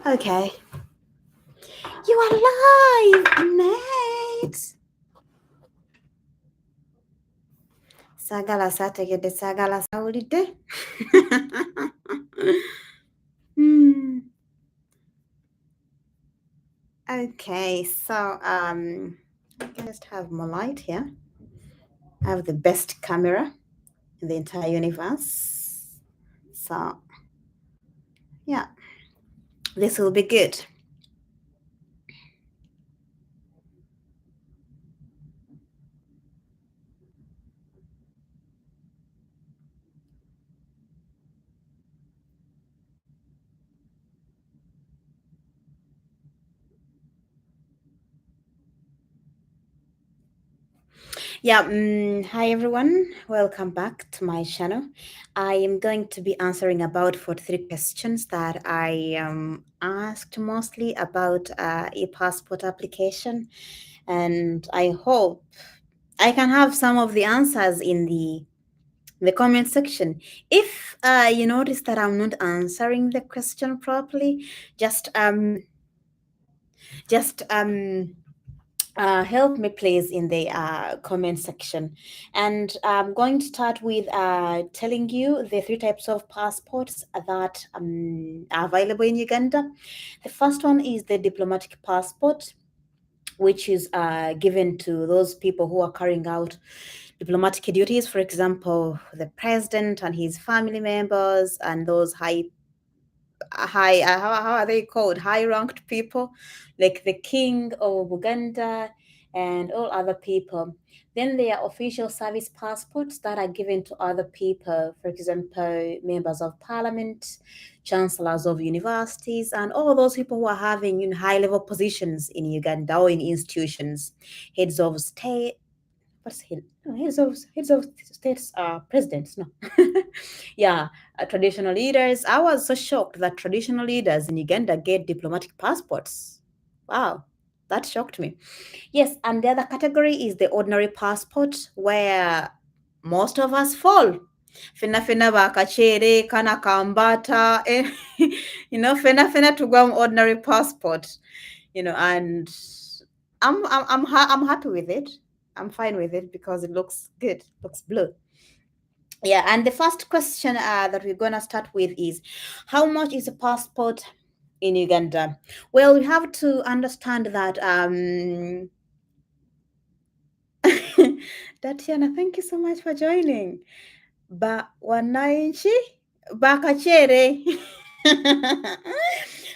Okay. You are live, Annette. Sagala sategede sagala saulide. Okay, so I can just have more light here. I have the best camera in the entire universe. So yeah, this will be good. Yeah, hi everyone. Welcome back to my channel. I am going to be answering about 43 questions that I asked mostly about e-passport application, and I hope I can have some of the answers in the comment section. If you notice that I'm not answering the question properly, just just help me please in the comment section. And I'm going to start with telling you the three types of passports that are available in Uganda. The first one is the diplomatic passport, which is given to those people who are carrying out diplomatic duties, for example, the president and his family members and those how are they called, high ranked people like the king of Uganda and all other people. Then there are official service passports that are given to other people, for example, members of parliament, chancellors of universities, and all those people who are having high level positions in Uganda or in institutions, heads of state. What's head? No, heads of states are presidents. No, yeah, traditional leaders. I was so shocked that traditional leaders in Uganda get diplomatic passports. Wow, that shocked me. Yes, and the other category is the ordinary passport, where most of us fall. Fena fena bakachere kana kambata, fena fena to go ordinary passport, and I'm happy with it. I'm fine with it because it looks good, looks blue. Yeah, and the first question that we're gonna start with is, how much is a passport in Uganda? Well, we have to understand that Tatiana, thank you so much for joining. Wananchi bakachere.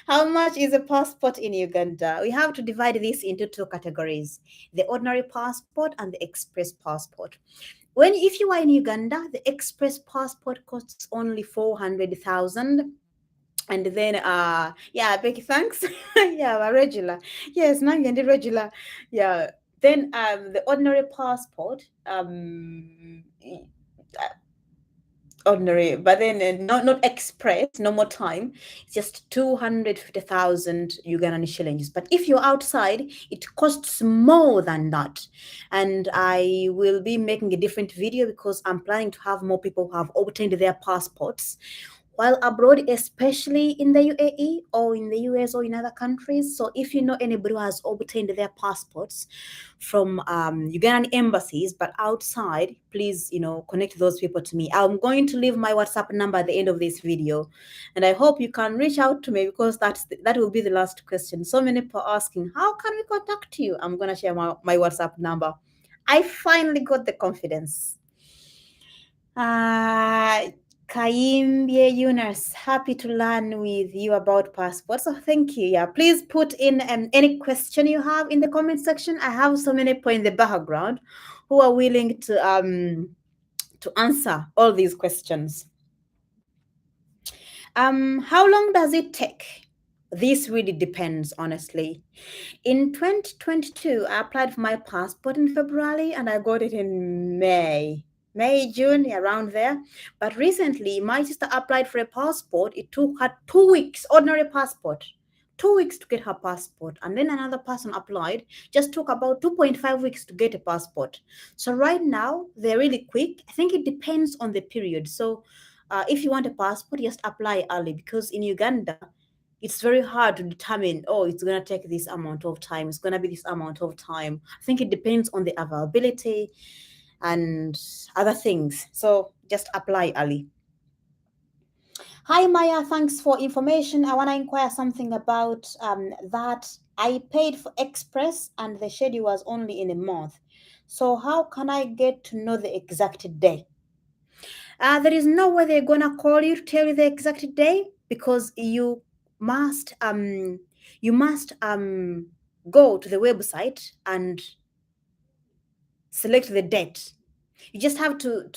How much is a passport in Uganda? We have to divide this into two categories: the ordinary passport and the express passport. If you are in Uganda, the express passport costs only 400,000. And then yeah, Becky, thanks. Yeah, regular. Yes, Nangi and regular. Yeah. Then the ordinary passport ordinary, but then not express, no more time. It's just 250,000 Ugandan shillings. But if you're outside, it costs more than that. And I will be making a different video because I'm planning to have more people who have obtained their passports while abroad, especially in the UAE or in the US or in other countries. So if you know anybody who has obtained their passports from Ugandan embassies but outside, please connect those people to me. I'm going to leave my WhatsApp number at the end of this video, and I hope you can reach out to me because that will be the last question. So many people asking, how can we contact you? I'm going to share my WhatsApp number. I finally got the confidence. Kaimbie Yunus, happy to learn with you about passports. So thank you. Yeah, please put in any question you have in the comment section. I have so many people in the background who are willing to answer all these questions. How long does it take? This really depends, honestly. In 2022, I applied for my passport in February and I got it in May, June, around there. But recently, my sister applied for a passport. It took her 2 weeks, ordinary passport, 2 weeks to get her passport. And then another person applied, just took about 2.5 weeks to get a passport. So right now, they're really quick. I think it depends on the period. So if you want a passport, just apply early, because in Uganda, it's very hard to determine, oh, it's going to take this amount of time, it's going to be this amount of time. I think it depends on the availability and other things. So just apply early. Hi Maya, thanks for information. I want to inquire something about that. I paid for Express and the schedule was only in a month. So how can I get to know the exact day? There is no way they're gonna call you to tell you the exact day, because you must go to the website and select the date. You just have to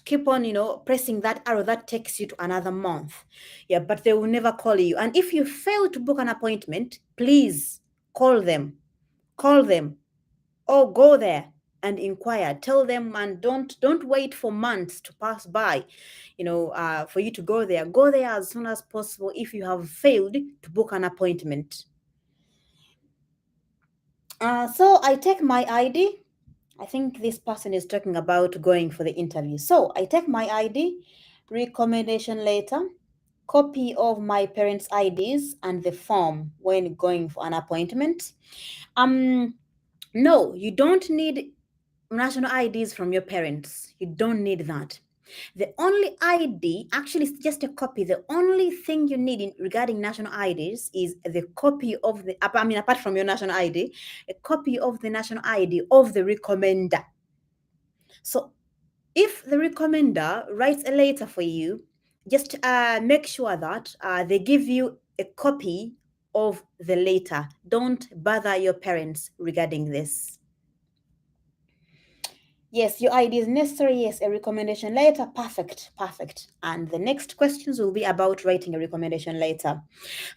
keep on, pressing that arrow that takes you to another month. Yeah, but they will never call you. And if you fail to book an appointment, please call them. Call them or go there and inquire. Tell them, and don't wait for months to pass by, for you to go there. Go there as soon as possible if you have failed to book an appointment. So I take my ID. I think this person is talking about going for the interview. So I take my ID, recommendation letter, copy of my parents' IDs, and the form when going for an appointment. No, you don't need national IDs from your parents. You don't need that. The only ID, actually, it's just a copy. The only thing you need regarding national IDs is the copy of apart from your national ID, a copy of the national ID of the recommender. So if the recommender writes a letter for you, just make sure that they give you a copy of the letter. Don't bother your parents regarding this. Yes, your ID is necessary. Yes, a recommendation letter. Perfect, perfect. And the next questions will be about writing a recommendation letter.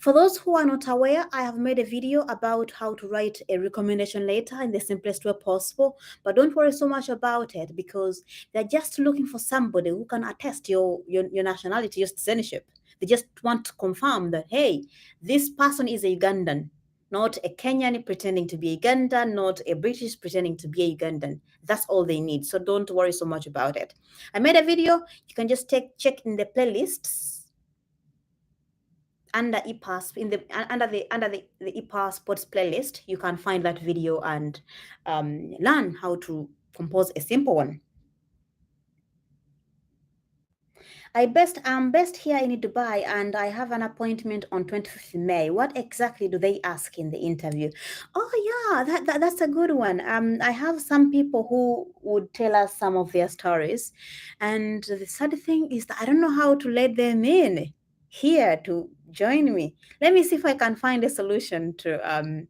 For those who are not aware, I have made a video about how to write a recommendation letter in the simplest way possible. But don't worry so much about it, because they're just looking for somebody who can attest your nationality, your citizenship. They just want to confirm that, hey, this person is a Ugandan, not a Kenyan pretending to be a Ugandan, not a British pretending to be a Ugandan. That's all they need. So don't worry so much about it. I made a video. You can just check in the playlists under the EPassports playlist. You can find that video and learn how to compose a simple one. I'm based here in Dubai, and I have an appointment on 25th May. What exactly do they ask in the interview? Oh yeah, that's a good one. I have some people who would tell us some of their stories, and the sad thing is that I don't know how to let them in here to join me. Let me see if I can find a solution to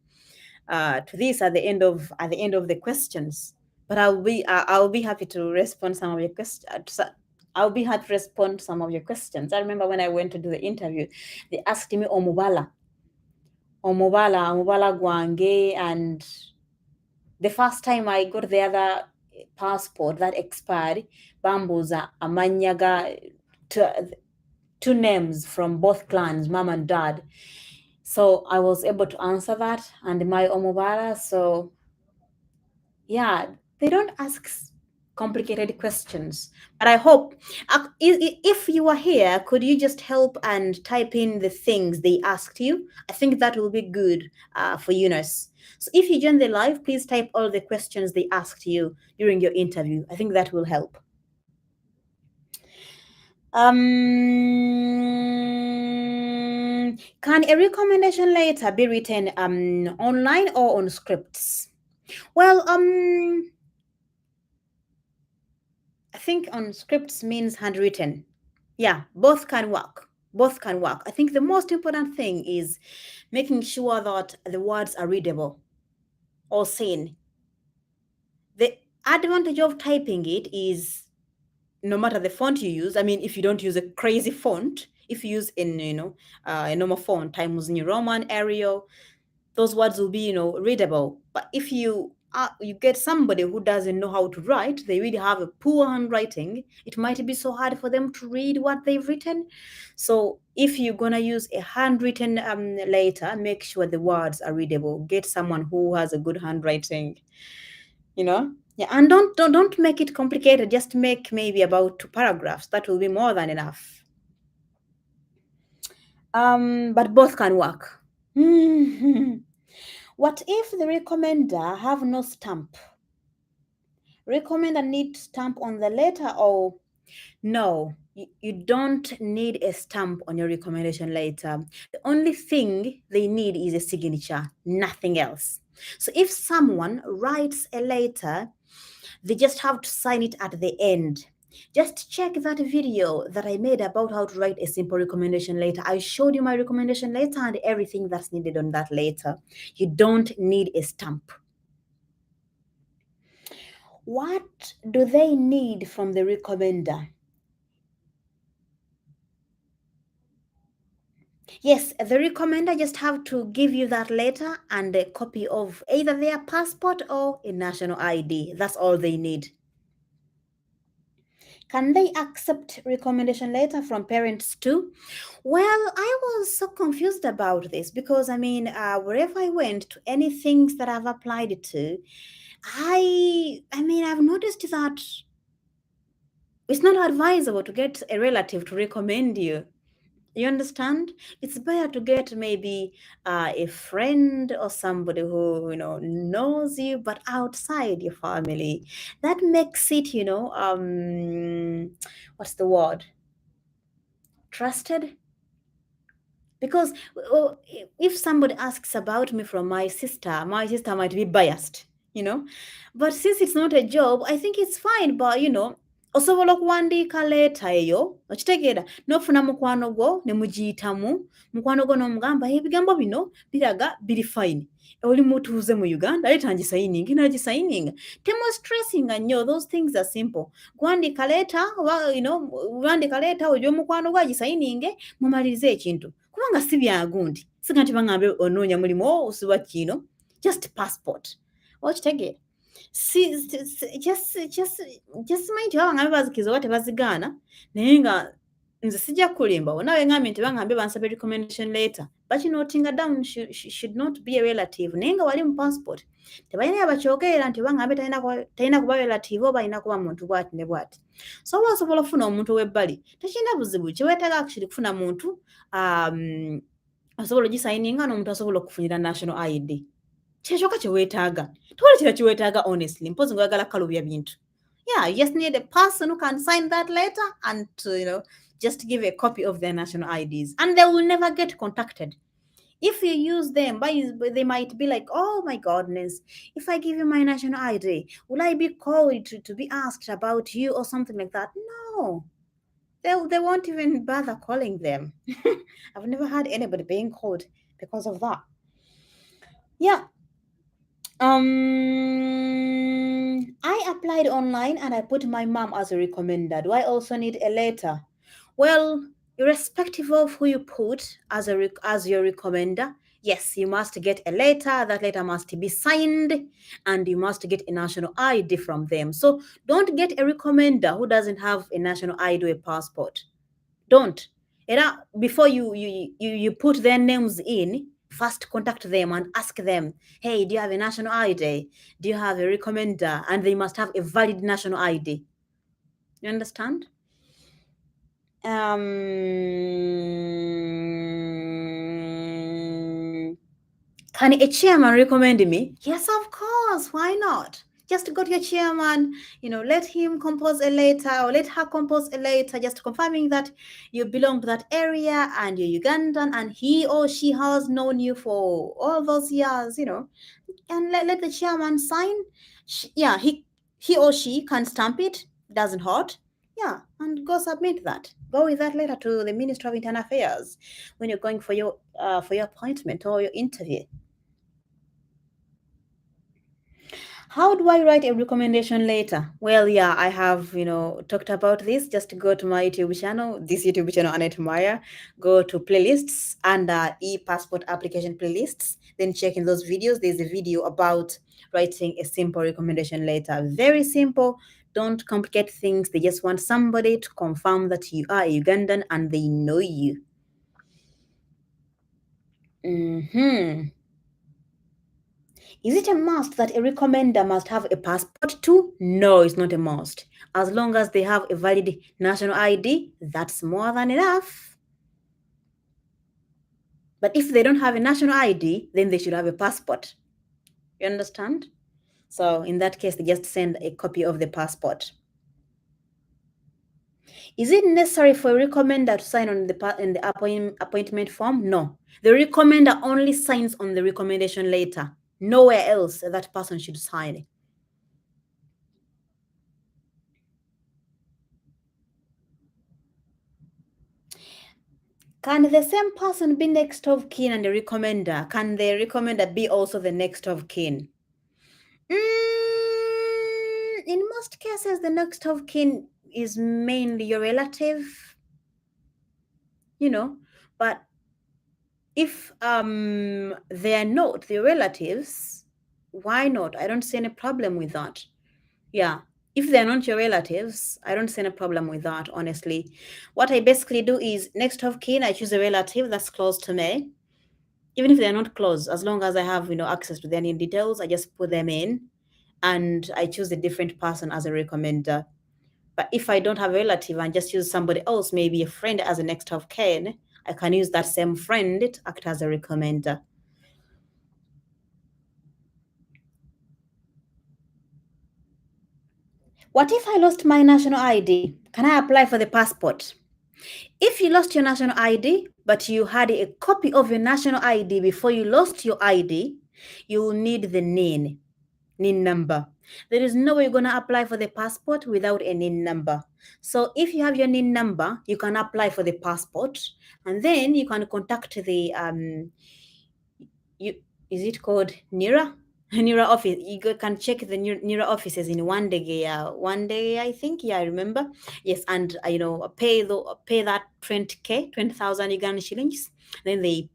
this at the end of the questions. But I'll be happy to respond some of your questions. I'll be happy to respond to some of your questions. I remember when I went to do the interview, they asked me omubala gwange, and the first time I got the other passport that expired, bambuza amanyaga, two names from both clans, mom and dad. So I was able to answer that and my omubala. So yeah, they don't ask complicated questions, but I hope if you are here, could you just help and type in the things they asked you? I think that will be good for Eunice. So if you join the live, please type all the questions they asked you during your interview. I think that will help. Can a recommendation letter be written online or on scripts? Well, I think on scripts means handwritten. Yeah, both can work. Both can work. I think the most important thing is making sure that the words are readable or seen. The advantage of typing it is, no matter the font you use, I mean, if you don't use a crazy font, if you use a normal font, Times New Roman, Arial, those words will be readable. But if you get somebody who doesn't know how to write, they really have a poor handwriting, it might be so hard for them to read what they've written. So if you're gonna use a handwritten letter, make sure the words are readable. Get someone who has a good handwriting. Yeah, and don't make it complicated. Just make maybe about 2 paragraphs. That will be more than enough. But both can work. What if the recommender have no stamp? Recommender need stamp on the letter or no? You don't need a stamp on your recommendation letter. The only thing they need is a signature, nothing else. So if someone writes a letter, they just have to sign it at the end. Just check that video that I made about how to write a simple recommendation letter. I showed you my recommendation letter and everything that's needed on that letter. You don't need a stamp. What do they need from the recommender? Yes, the recommender just have to give you that letter and a copy of either their passport or a national ID. That's all they need. Can they accept recommendation letter from parents too? Well, I was so confused about this because I mean, wherever I went to any things that I've applied to, I mean, I've noticed that it's not advisable to get a relative to recommend you. You understand? It's better to get maybe a friend or somebody who knows you, but outside your family. That makes it, what's the word? Trusted. Because if somebody asks about me from my sister might be biased, you know. But since it's not a job, I think it's fine. But osobola okuwandiika leeta eyo okitegeera n'ofuna mukwano gwo ne mugiyitamu mukwano gwo n'omugamba ebigambo bino biraga biri fine oli mutuuze mu Uganda leeta ngisayininga nagisayininga temostressinga nnyo. Those things are simple. Kuwandiika leeta oba kuwandiika leeta oyo omukwano gwo agisayininge mumalirize ekintu kubanga si byagundi siga nti baŋŋambe onoonya mulimu osibwa kino just passport okitegeera. Simanyi tebabaŋŋambe bazikiza oba tebazigaana naye nga nze sijja kulimbawo nawe ŋŋambye nti baŋŋambe bansaba recommendation letter bakinootinga down should not be a relative naye nga wali mu passport tebalina yabakyogerera nti baŋŋambe talina kuba relative oba alina kuba muntu bwati ne bwati. So oba osobola okufuna omuntu ow'ebbali tekirina buzibu kyeweetaaga actually kufuna muntu asobola ogisayininga n'omuntu asobola okufunira national ID. Kyekyoka kyeweetaaga tewali kira kiweetaaga honestly mpozi ngaoyagala kalubya bintu. Yeah, you just need a person who can sign that letter and just give a copy of their national IDs and they will never get contacted. If you use them, they might be like, oh my goodness, if I give you my national ID, will I be called to be asked about you or something like that? No, they won't even bother calling them. I've never had anybody being called because of that. Yeah. I applied online and I put my mom as a recommender. Do I also need a letter? Well, irrespective of who you put as your recommender, yes, you must get a letter. That letter must be signed and you must get a national ID from them. So don't get a recommender who doesn't have a national ID or a passport. Don't. Before you put their names in, first contact them and ask them, hey, do you have a national ID? Do you have a recommender? And they must have a valid national ID. You understand? Can a chairman recommend me? Yes, of course. Why not? Just go to your chairman, let him compose a letter or let her compose a letter just confirming that you belong to that area and you're Ugandan and he or she has known you for all those years, and let the chairman sign. He or she can stamp it, doesn't hurt. Yeah, and go submit that. Go with that letter to the Ministry of Internal Affairs when you're going for your appointment or your interview. How do I write a recommendation letter? Well, yeah, I have, talked about this. Just go to my YouTube channel, this YouTube channel, Annetmaya. Go to playlists under EPassport application playlists. Then check in those videos. There's a video about writing a simple recommendation letter. Very simple. Don't complicate things. They just want somebody to confirm that you are a Ugandan and they know you. Is it a must that a recommender must have a passport too? No, it's not a must. As long as they have a valid national ID, that's more than enough. But if they don't have a national ID, then they should have a passport. You understand? So in that case, they just send a copy of the passport. Is it necessary for a recommender to sign on the appointment form? No. The recommender only signs on the recommendation letter. Nowhere else that person should sign. Can the same person be next of kin and the recommender? Can the recommender be also the next of kin? In most cases, the next of kin is mainly your relative, you know, but if they are not the relatives, why not? I don't see any problem with that. Yeah. If they're not your relatives, I don't see any problem with that, honestly. What I basically do is next of kin, I choose a relative that's close to me. Even if they're not close, as long as I have, access to their name details, I just put them in and I choose a different person as a recommender. But if I don't have a relative and just use somebody else, maybe a friend as a next of kin, I can use that same friend to act as a recommender. What if I lost my national ID? Can I apply for the passport? If you lost your national ID, but you had a copy of your national ID before you lost your ID, you will need the NIN number. There is no way you're going to apply for the passport without a NIN number. So if you have your NIN number, you can apply for the passport, and then you can contact the you is it called NIRA? NIRA office. You can check the NIRA offices in one day. One day, I think. Yeah, I remember. Yes, and pay that 20,000 Ugandan shillings. Then they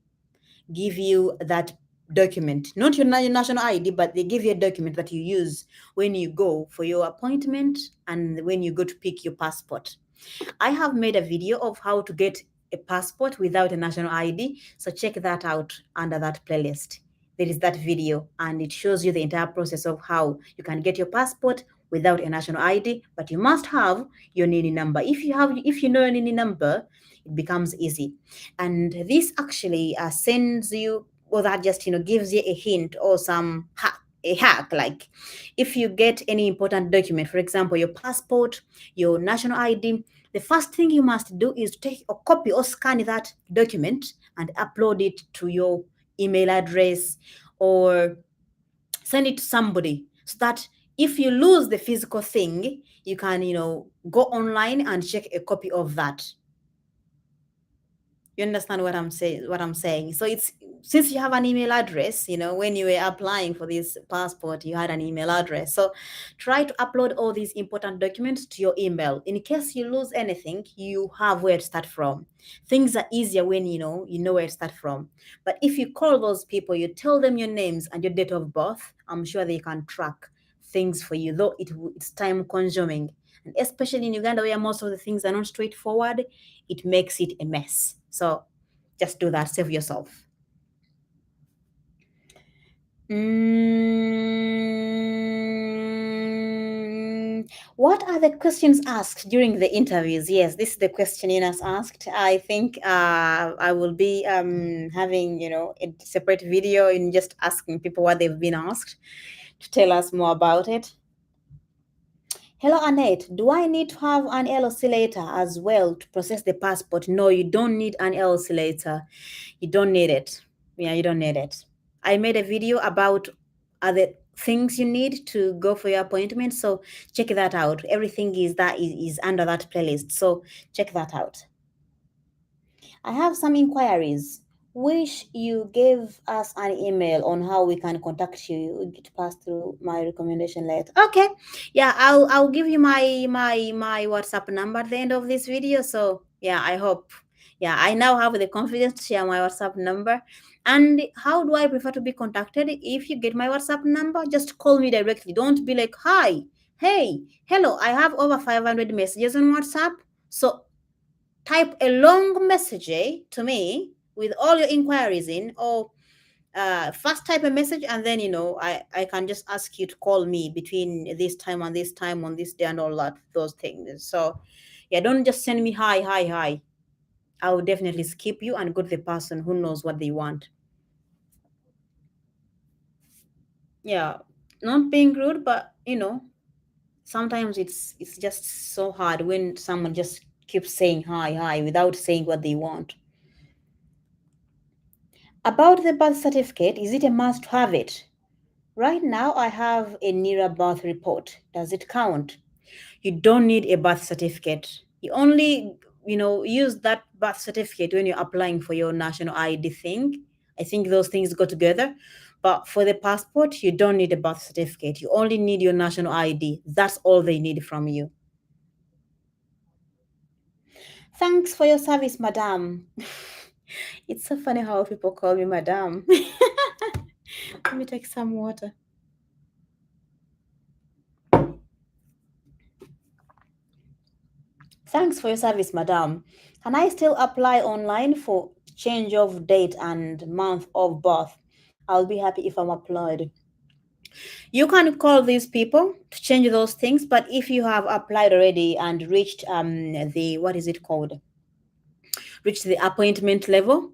give you that document, not your national ID, but they give you a document that you use when you go for your appointment and when you go to pick your passport. I have made a video of how to get a passport without a national ID, so check that out under that playlist. There is that video and it shows you the entire process of how you can get your passport without a national ID, but you must have your NINI number. If you know your NINI number, it becomes easy. And this actually sends you, or that just gives you a hint or a hack, like if you get any important document, for example your passport, your national ID, the first thing you must do is take a copy or scan that document and upload it to your email address or send it to somebody, so that if you lose the physical thing, you can go online and check a copy of that. You understand what I'm saying? So it's, since you have an email address, when you were applying for this passport, you had an email address. So try to upload all these important documents to your email. In case you lose anything, you have where to start from. Things are easier when you know where to start from. But if you call those people, you tell them your names and your date of birth, I'm sure they can track things for you, though it's time consuming. And especially in Uganda, where most of the things are not straightforward, it makes it a mess. So just do that, save yourself. What are the questions asked during the interviews? Yes, this is the question Eunice asked. I think I will be having a separate video in just asking people what they've been asked to tell us more about it. Hello, Annette. Do I need to have an LLC letter as well to process the passport? No, you don't need an LLC letter. You don't need it. Yeah, you don't need it. I made a video about other things you need to go for your appointment, so check that out. Everything is under that playlist, so check that out. I have some inquiries. Wish you gave us an email on how we can contact you to pass through my recommendation letter. Okay, yeah, I'll give you my WhatsApp number at the end of this video. So yeah, I hope. Yeah, I now have the confidence to share my WhatsApp number. And how do I prefer to be contacted? If you get my WhatsApp number, just call me directly. Don't be like, hi, hey, hello. I have over 500 messages on WhatsApp. So type a long message to me with all your inquiries in, or first type a message, and then I can just ask you to call me between this time and this time on this day and all that, those things. So yeah, don't just send me hi, hi, hi. I will definitely skip you and go to the person who knows what they want. Yeah, not being rude, but sometimes it's just so hard when someone just keeps saying hi, hi without saying what they want. About the birth certificate, is it a must to have it? Right now, I have a nearer birth report. Does it count? You don't need a birth certificate. You only, use that birth certificate when you're applying for your national ID thing. I think those things go together. But for the passport, you don't need a birth certificate. You only need your national ID. That's all they need from you. Thanks for your service, madam. It's so funny how people call me madam. Let me take some water. Thanks for your service, madam. Can I still apply online for change of date and month of birth? I'll be happy if I'm applied. You can call these people to change those things, but if you have applied already and reached the what is it called? Reached the appointment level,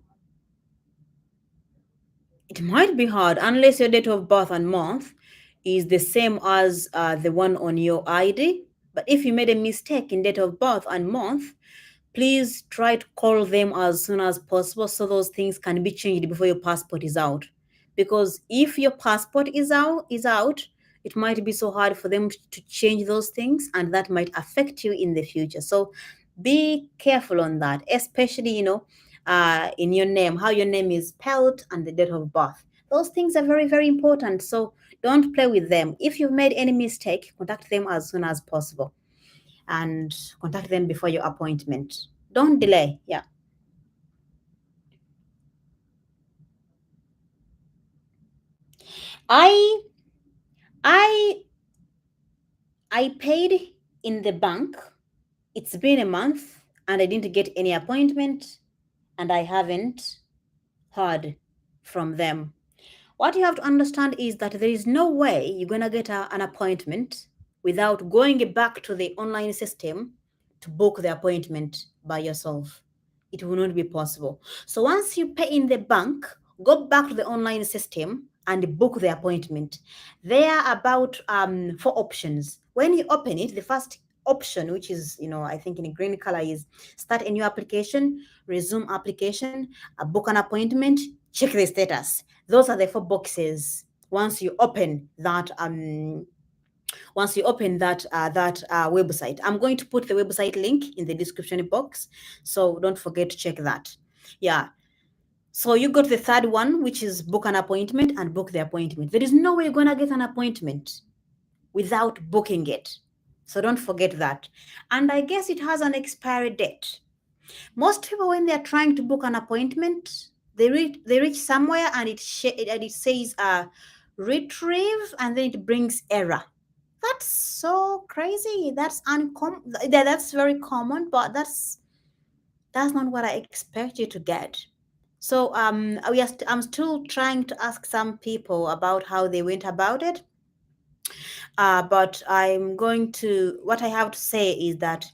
it might be hard unless your date of birth and month is the same as the one on your ID. But if you made a mistake in date of birth and month, please try to call them as soon as possible so those things can be changed before your passport is out. Because if your passport is out, it might be so hard for them to change those things, and that might affect you in the future. So be careful on that, especially in your name, how your name is spelled, and the date of birth. Those things are very, very important. So don't play with them. If you've made any mistake, contact them as soon as possible and contact them before your appointment. Don't delay. Yeah. I I I paid in the bank. It's been a month and I didn't get any appointment and I haven't heard from them. What you have to understand is that there is no way you're going to get an appointment without going back to the online system to book the appointment by yourself. It will not be possible. So once you pay in the bank, go back to the online system and book the appointment. There are about four options. When you open it, the first option, which is, I think in green color, is start a new application, resume application, book an appointment, check the status. Those are the four boxes. Once you open that website, I'm going to put the website link in the description box, so don't forget to check that. Yeah. So you got the third one, which is book an appointment and book the appointment. There is no way you're gonna get an appointment without booking it. So don't forget that. And I guess it has an expiry date. Most people, when they're trying to book an appointment, they reach somewhere and it says retrieve, and then it brings error. That's so crazy. That's uncommon. That's very common, but that's not what I expect you to get. So I'm still trying to ask some people about how they went about it. But what I have to say is that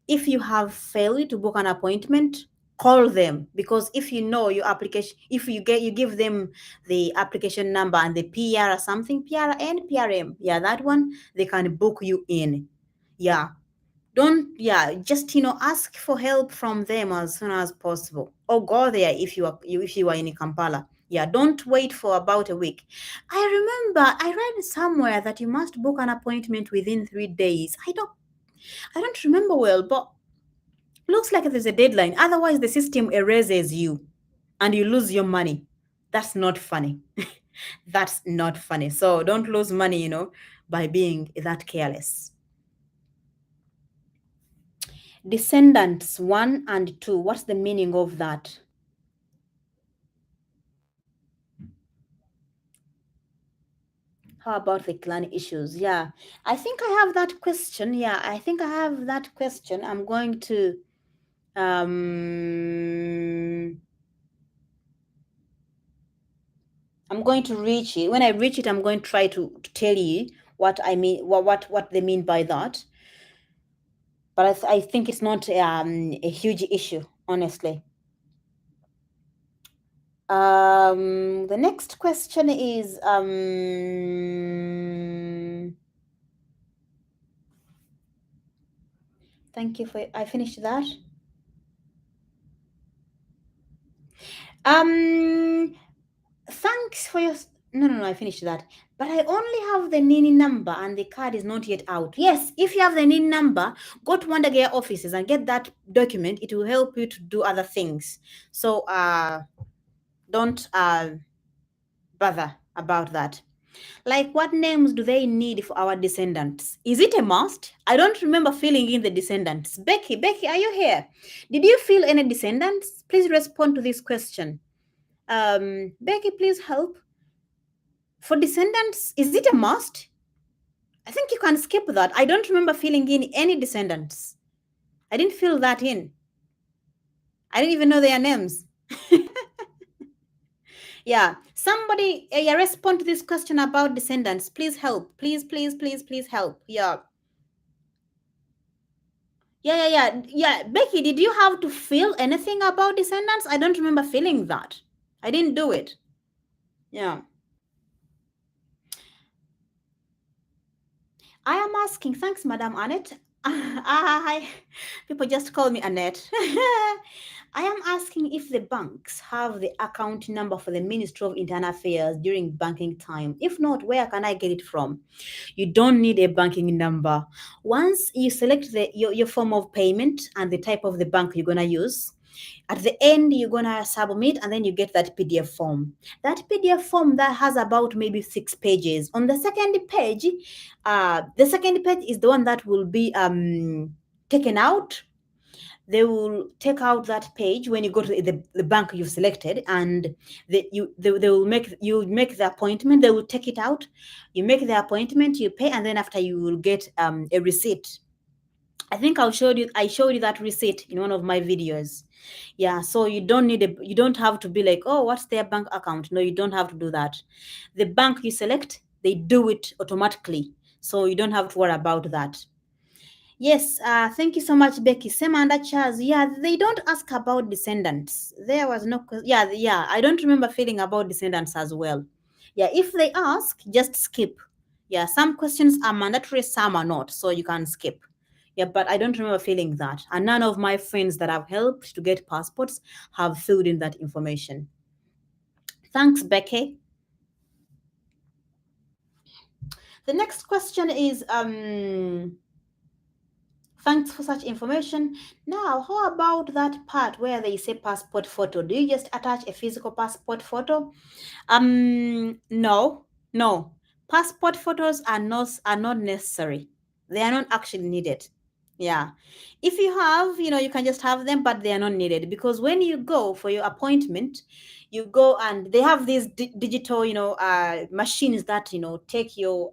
if you have failed to book an appointment, call them, because if you know your application, if you give them the application number and the PR or something, PRN, PRM, yeah, that one, they can book you in. Yeah. Don't, yeah, just ask for help from them as soon as possible, or go there if you are in Kampala. Yeah, don't wait for about a week. I remember I read somewhere that you must book an appointment within 3 days. I don't remember well, but looks like there's a deadline. Otherwise, the system erases you and you lose your money. That's not funny. That's not funny. So don't lose money, by being that careless. Descendants 1 and 2. What's the meaning of that? How about the clan issues? Yeah, I think I have that question. Yeah, I think I have that question. I'm going to um I'm going to reach it. When I reach it, I'm going to try to tell you what I mean, what they mean by that. But I think it's not a huge issue, honestly. The next question is thank you for I finished that. Um, Thanks for your. No, I finished that. But I only have the NIN number and the card is not yet out. Yes, if you have the NIN number, go to one of their offices and get that document. It will help you to do other things. So don't bother about that. Like, what names do they need for our descendants? Is it a must? I don't remember filling in the descendants. Becky, are you here? Did you fill any descendants? Please respond to this question. Becky, please help. For descendants, is it a must? I think you can skip that. I don't remember filling in any descendants. I didn't fill that in. I didn't even know their names. Yeah, somebody, yeah, respond to this question about descendants. Please help. Please help. Yeah. Yeah. Becky, did you have to fill anything about descendants? I don't remember filling that. I didn't do it. Yeah. I am asking, thanks, Madam Annette. People just call me Annette. I am asking if the banks have the account number for the Ministry of Internal Affairs during banking time. If not, where can I get it from? You don't need a banking number. Once you select your form of payment and the type of the bank you're going to use, at the end, you're going to submit and then you get that PDF form. That PDF form that has about maybe 6 pages. On the second page is the one that will be taken out. They will take out that page when you go to the bank you've selected, and they will make the appointment. They will take it out. You make the appointment, you pay, and then after you will get a receipt. I think I showed you that receipt in one of my videos. Yeah, so you don't have to be like, oh, what's their bank account? No, you don't have to do that. The bank you select, they do it automatically. So you don't have to worry about that. Yes, thank you so much, Becky. Same under Charles. Yeah, they don't ask about descendants. There was no, yeah. I don't remember feeling about descendants as well. Yeah, if they ask, just skip. Yeah, some questions are mandatory, some are not, so you can skip. Yeah, but I don't remember feeling that. And none of my friends that I've helped to get passports have filled in that information. Thanks, Becky. The next question is thanks for such information. Now, how about that part where they say passport photo? Do you just attach a physical passport photo? No. Passport photos are not necessary. They are not actually needed. Yeah. If you have, you can just have them, but they are not needed because when you go for your appointment, you go and they have these digital, machines that, take your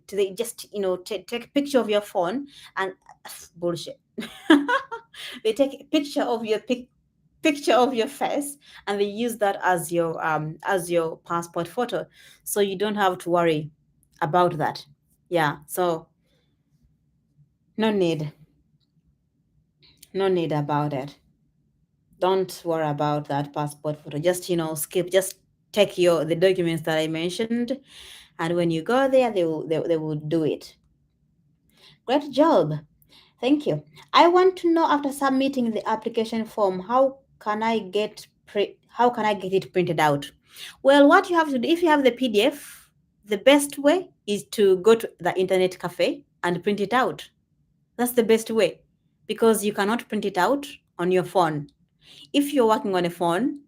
they just, take a picture of your phone and bullshit. They take a picture of your picture of your face and they use that as your passport photo, so you don't have to worry about that. Yeah, so no need about it. Don't worry about that passport photo. Just skip, just take the documents that I mentioned, and when you go there they will do it. Great job. Thank you. I want to know, after submitting the application form, how can I get it printed out? Well, what you have to do, if you have the PDF, the best way is to go to the internet cafe and print it out. That's the best way because you cannot print it out on your phone. If you're working on a phone,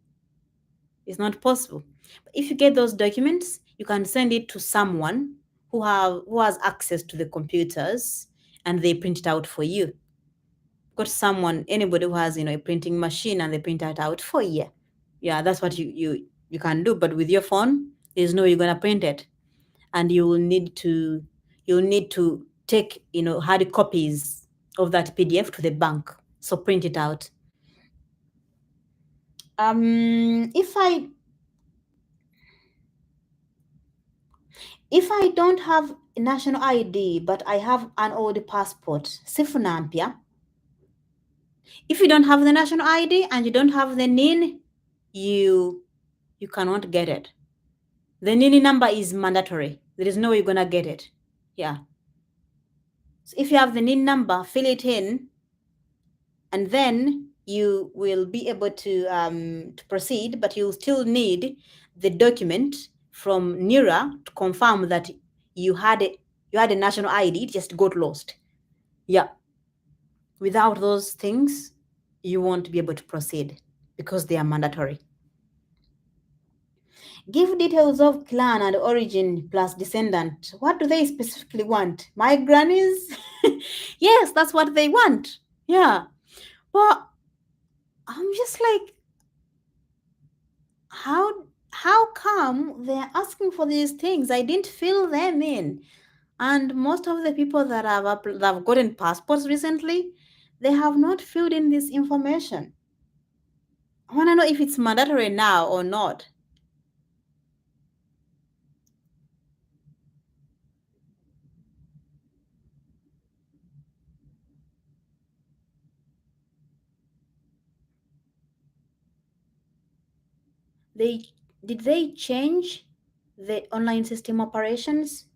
it's not possible. But if you get those documents, you can send it to someone who has access to the computers and they print it out for you. Got anybody who has a printing machine and they print it out for you. Yeah, that's what you can do. But with your phone, there's no you're gonna print it, and you'll need to take hard copies of that PDF to the bank. So print it out. If I If I don't have a national ID, but I have an old passport, Sifunampia, if you don't have the national ID and you don't have the NIN, you you cannot get it. The NIN number is mandatory. There is no way you're gonna get it. Yeah. So if you have the NIN number, fill it in, and then you will be able to proceed. But you still need the document from NIRA to confirm that you had a national ID. It just got lost. Yeah. Without those things, you won't be able to proceed because they are mandatory. Give details of clan and origin plus descendant. What do they specifically want? My grannies? Yes, that's what they want. Yeah. But I'm just like, how how come they're asking for these things? I didn't fill them in. And most of the people that have gotten passports recently, they have not filled in this information. I want to know if it's mandatory now or not. They did they change the online system operations?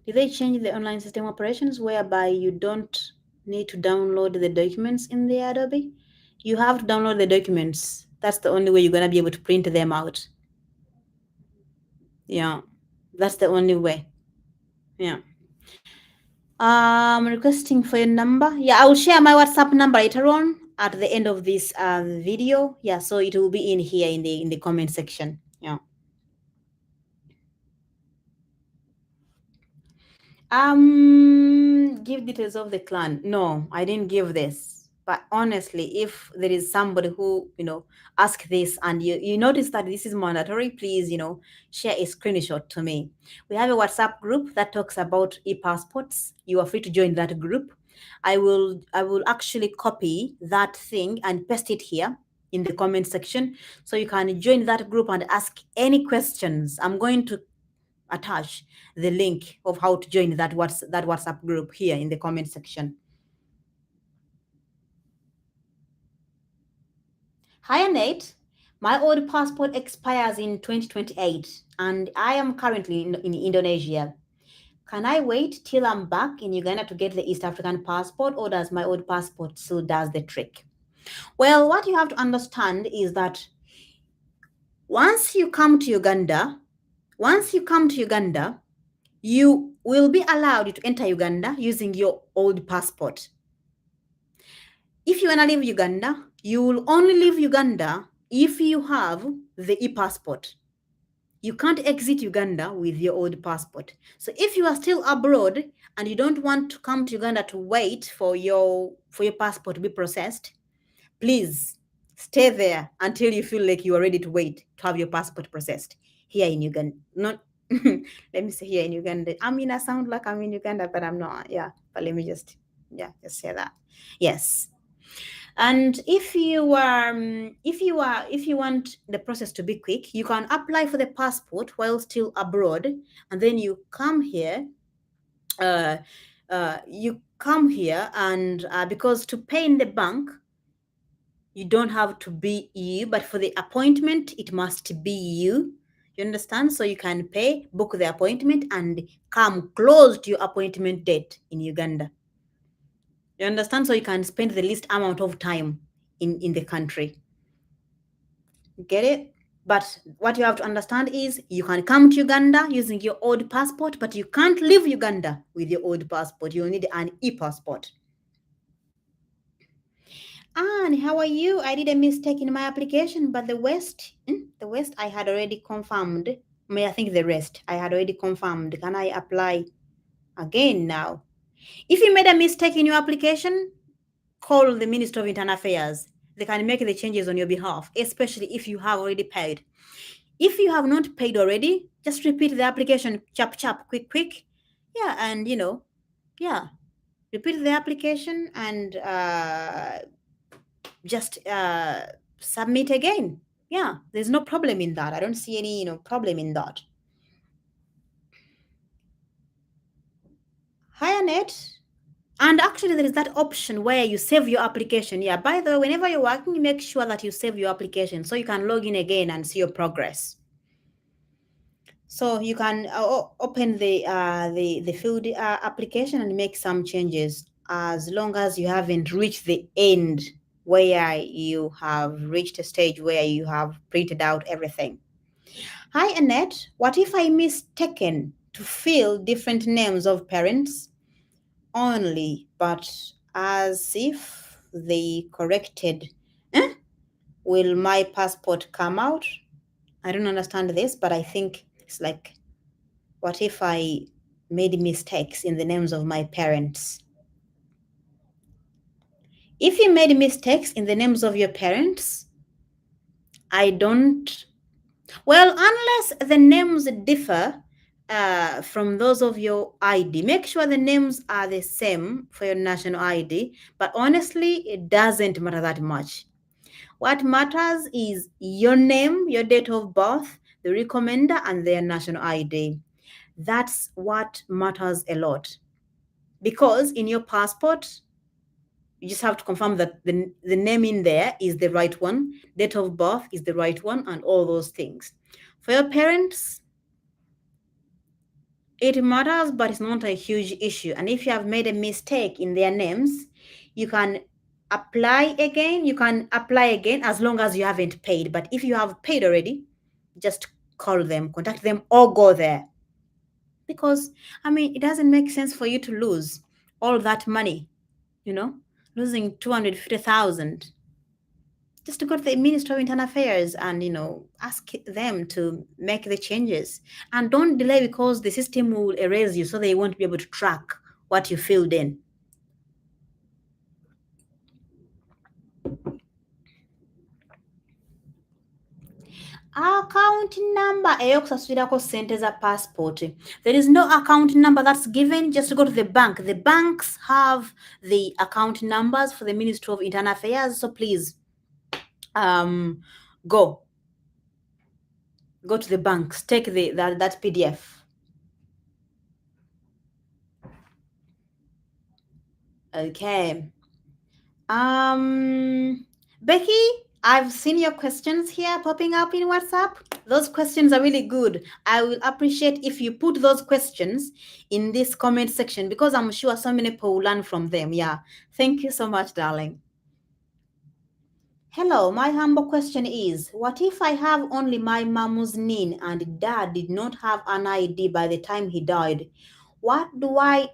Did they change the online system operations whereby you don't need to download the documents in the Adobe? You have to download the documents. That's the only way you're gonna be able to print them out. Yeah, that's the only way. Yeah. Requesting for your number. Yeah, I will share my WhatsApp number later on at the end of this video. Yeah, so it will be in here in the comment section. Yeah. Give details of the clan. No, I didn't give this. But honestly, if there is somebody who, ask this and you notice that this is mandatory, please, share a screenshot to me. We have a WhatsApp group that talks about e-passports. You are free to join that group. I will actually copy that thing and paste it here in the comment section so you can join that group and ask any questions. I'm going to attach the link of how to join that WhatsApp group here in the comment section. Hi, Annette. My old passport expires in 2028 and I am currently in Indonesia. Can I wait till I'm back in Uganda to get the East African passport, or does my old passport still does the trick? Well, what you have to understand is that once you come to Uganda, once you come to Uganda, you will be allowed to enter Uganda using your old passport. If you want to leave Uganda, you will only leave Uganda if you have the e-passport. You can't exit Uganda with your old passport. So if you are still abroad and you don't want to come to Uganda to wait for your passport to be processed, please stay there until you feel like you are ready to wait to have your passport processed here in Uganda. Not let me say here in Uganda. I mean, I sound like I'm in Uganda, but I'm not. Yeah, but let me just say that. Yes. And if you want the process to be quick, you can apply for the passport while still abroad, and then you come here. You come here, and because to pay in the bank, you don't have to be you, but for the appointment, it must be you. You understand? So you can pay, book the appointment, and come close to your appointment date in Uganda. You understand? So you can spend the least amount of time in the country. Get it? But what you have to understand is you can come to Uganda using your old passport, but you can't leave Uganda with your old passport. You'll need an e-passport. And how are you? I did a mistake in my application, but the West I had already confirmed. I think the rest I had already confirmed. Can I apply again now? If you made a mistake in your application, call the Minister of Internal Affairs. They can make the changes on your behalf, especially if you have already paid. If you have not paid already, just repeat the application, chap chap, quick quick. Yeah, and repeat the application and just submit again. Yeah, there's no problem in that. I don't see any problem in that. Hi, Annette. And actually, there is that option where you save your application. Yeah, by the way, whenever you're working, make sure that you save your application so you can log in again and see your progress. So you can open the field application and make some changes as long as you haven't reached the end where you have reached a stage where you have printed out everything. Hi, Annette. What if I mistaken to fill different names of parents only, but as if they corrected? Eh? Will my passport come out? I don't understand this, but I think it's like, what if I made mistakes in the names of my parents? If you made mistakes in the names of your parents, I don't. Well, unless the names differ from those of your ID, make sure the names are the same for your national ID. But honestly, it doesn't matter that much. What matters is your name, your date of birth, the recommender, and their national ID. That's what matters a lot. Because in your passport, you just have to confirm that the name in there is the right one, date of birth is the right one, and all those things. For your parents, it matters, but it's not a huge issue. And if you have made a mistake in their names, you can apply again. You can apply again as long as you haven't paid. But if you have paid already, just call them, contact them, or go there. Because, I mean, it doesn't make sense for you to lose all that money, losing 250,000 just to go to the Ministry of Internal Affairs and ask them to make the changes. And don't delay because the system will erase you, so they won't be able to track what you filled in. Account number eyokusasulirako ssente za passport. There is no account number that's given. Just go to the bank. The banks have the account numbers for the Ministry of Internal Affairs. So please, go to the banks. Take that PDF. Okay. Becky, I've seen your questions here popping up in WhatsApp. Those questions are really good. I will appreciate if you put those questions in this comment section because I'm sure so many people will learn from them. Yeah. Thank you so much, darling. Hello, my humble question is, what if I have only my mom's NIN and dad did not have an ID by the time he died? What do I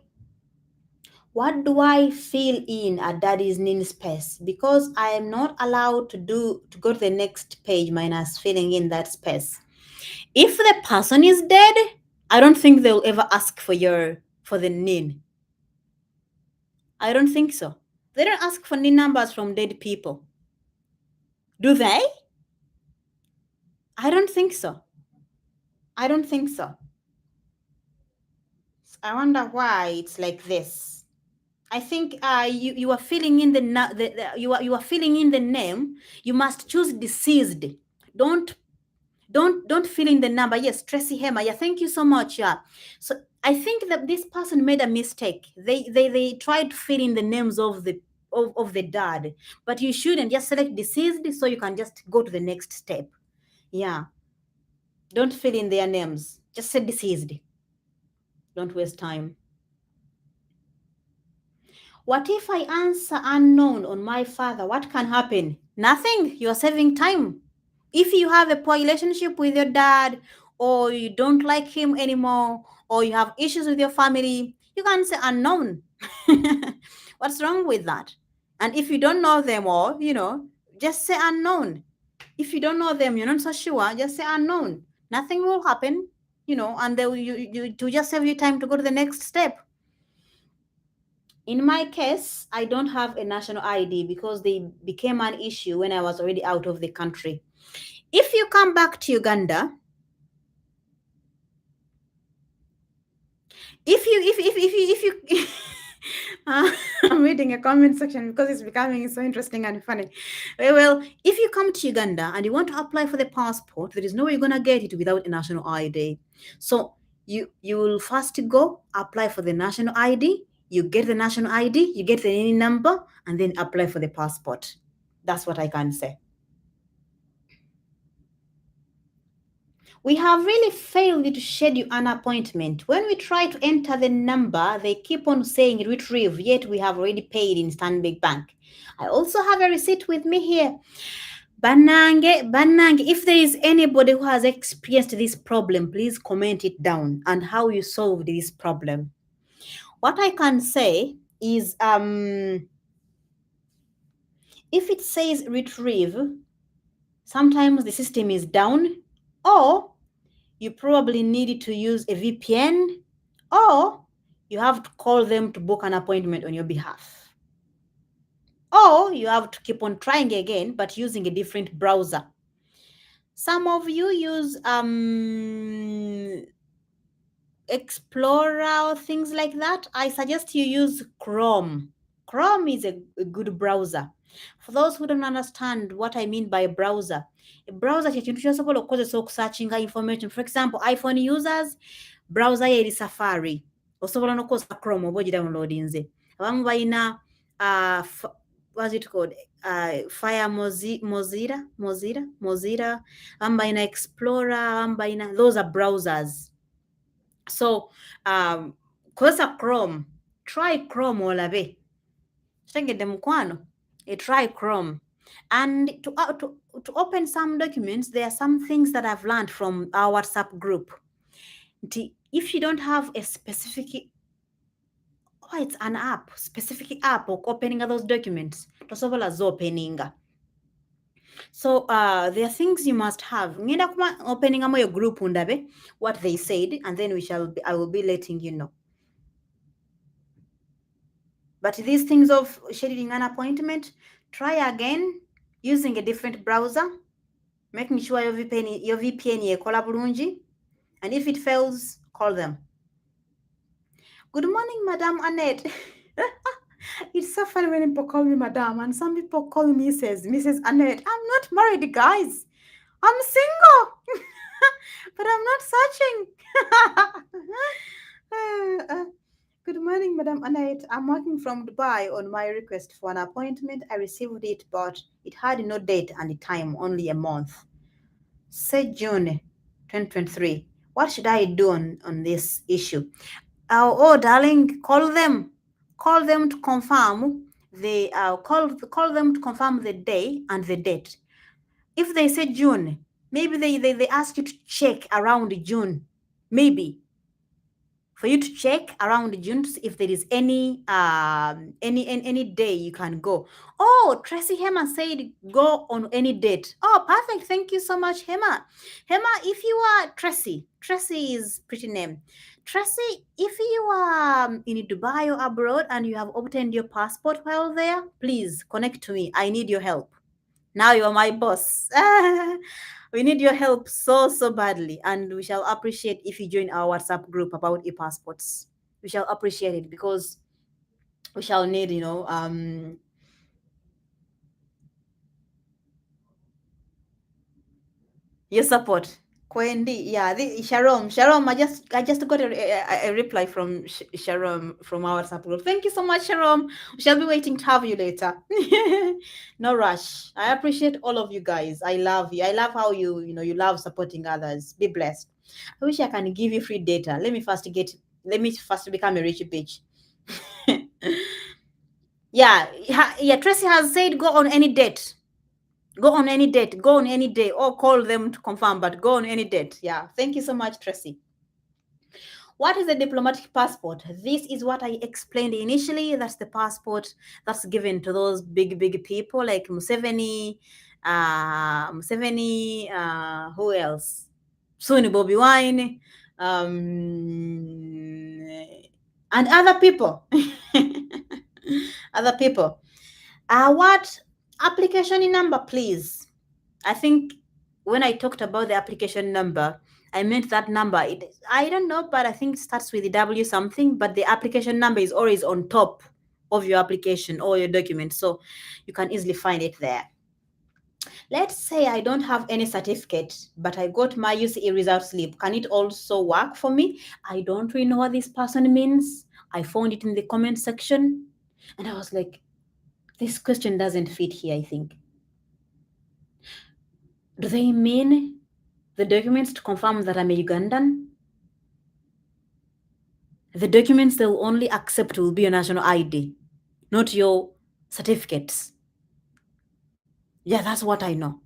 fill in a daddy's NIN space? Because I am not allowed to go to the next page minus filling in that space. If the person is dead, I don't think they'll ever ask for the NIN. I don't think so. They don't ask for NIN numbers from dead people. Do they? I don't think so. I don't think so. I wonder why it's like this. I think you are filling in you are filling in the name. You must choose deceased. Don't fill in the number. Yes, Tracy Hema. Yeah, thank you so much. Yeah. So I think that this person made a mistake. They tried to fill in the names of the dad, but you shouldn't. Just select deceased so you can just go to the next step. Yeah. Don't fill in their names. Just say deceased. Don't waste time. What if I answer unknown on my father? What can happen? Nothing. You're saving time. If you have a poor relationship with your dad, or you don't like him anymore, or you have issues with your family, you can say unknown. What's wrong with that? And if you don't know them all, just say unknown. If you don't know them, you're not so sure, just say unknown. Nothing will happen, and they will, to just save you time to go to the next step. In my case, I don't have a national ID because they became an issue when I was already out of the country. If you come back to Uganda, if you I'm reading a comment section because it's becoming so interesting and funny. Well, if you come to Uganda and you want to apply for the passport, there is no way you're going to get it without a national ID. So You will first go apply for the national ID. You get the national ID, you get the NIN number, and then apply for the passport. That's what I can say. We have really failed to schedule an appointment. When we try to enter the number, they keep on saying retrieve, yet we have already paid in Stanbic Bank. I also have a receipt with me here. Banange, if there is anybody who has experienced this problem, please comment it down and how you solved this problem. What I can say is if it says retrieve, sometimes the system is down, or you probably need to use a VPN, or you have to call them to book an appointment on your behalf. Or you have to keep on trying again, but using a different browser. Some of you use Explorer or things like that. I suggest you use Chrome. Chrome is a good browser. For those who don't understand what I mean by a browser kyekintu kyosobola okukozesa okusearchinga information. For example, iPhone users, browser ye eri Safari. Osobola n'okukozesa Chrome oba ogidownloadinze. Abamu balina what's it called? Fire Mozilla. Abamu balina Explorer, abamu balina, those are browsers. So kozesa Chrome. Try Chrome olabe. Tegedde mukwano. Try Chrome. And to open some documents, there are some things that I've learned from our WhatsApp group. If you don't have a specific, it's an app, specific app of opening those documents, tosobola opening. So there are things you must have. Ngenda kuma opening your group undabe what they said, and then I will be letting you know. But these things of scheduling an appointment, try again using a different browser, making sure your VPN ekola bulungi, and if it fails, call them. Good morning, Madam Annette. It's so funny when people call me Madam, and some people call me Mrs. Annette. I'm not married, guys. I'm single, but I'm not searching. Good morning, Madam Annette. I'm working from Dubai on my request for an appointment. I received it, but it had no date and time, only a month. Say June 2023. What should I do on this issue? Oh, darling, call them. Call them to confirm call them to confirm the day and the date. If they say June, maybe they ask you to check around June. Maybe for you to check around June to see if there is any day you can go. Oh, Tracy Hema said go on any date. Oh, perfect. Thank you so much, Hema. Hema, if you are Tracy is pretty name. Tracy, if you are in Dubai or abroad and you have obtained your passport while there, please connect to me. I need your help. Now you're my boss. We need your help so badly, and we shall appreciate if you join our WhatsApp group about e-passports. We shall appreciate it because we shall need, your support. Kwendi, yeah, Sharon, I just got a reply from Sharon from our WhatsApp group. Thank you so much, Sharon. We shall be waiting to have you later. No rush. I appreciate all of you guys. I love you. I love how you love supporting others. Be blessed. I wish I can give you free data. Let me first become a rich bitch. Yeah, Tracy has said go on any date. Go on any date, go on any day, or call them to confirm, but go on any date. Yeah, thank you so much, Tracy. What is a diplomatic passport? This is what I explained initially. That's the passport that's given to those big people like Museveni, who else? Soon Bobby Wine, and other people. Other people. What application number, please? I think when I talked about the application number, I meant that number. I don't know, but I think it starts with the W something, but the application number is always on top of your application or your document, so you can easily find it there. Let's say I don't have any certificate, but I got my UCE result slip. Can it also work for me? I don't really know what this person means. I found it in the comment section, and I was like, this question doesn't fit here, I think. Do they mean the documents to confirm that I'm a Ugandan? The documents they will only accept will be your national ID, not your certificates. Yeah, that's what I know.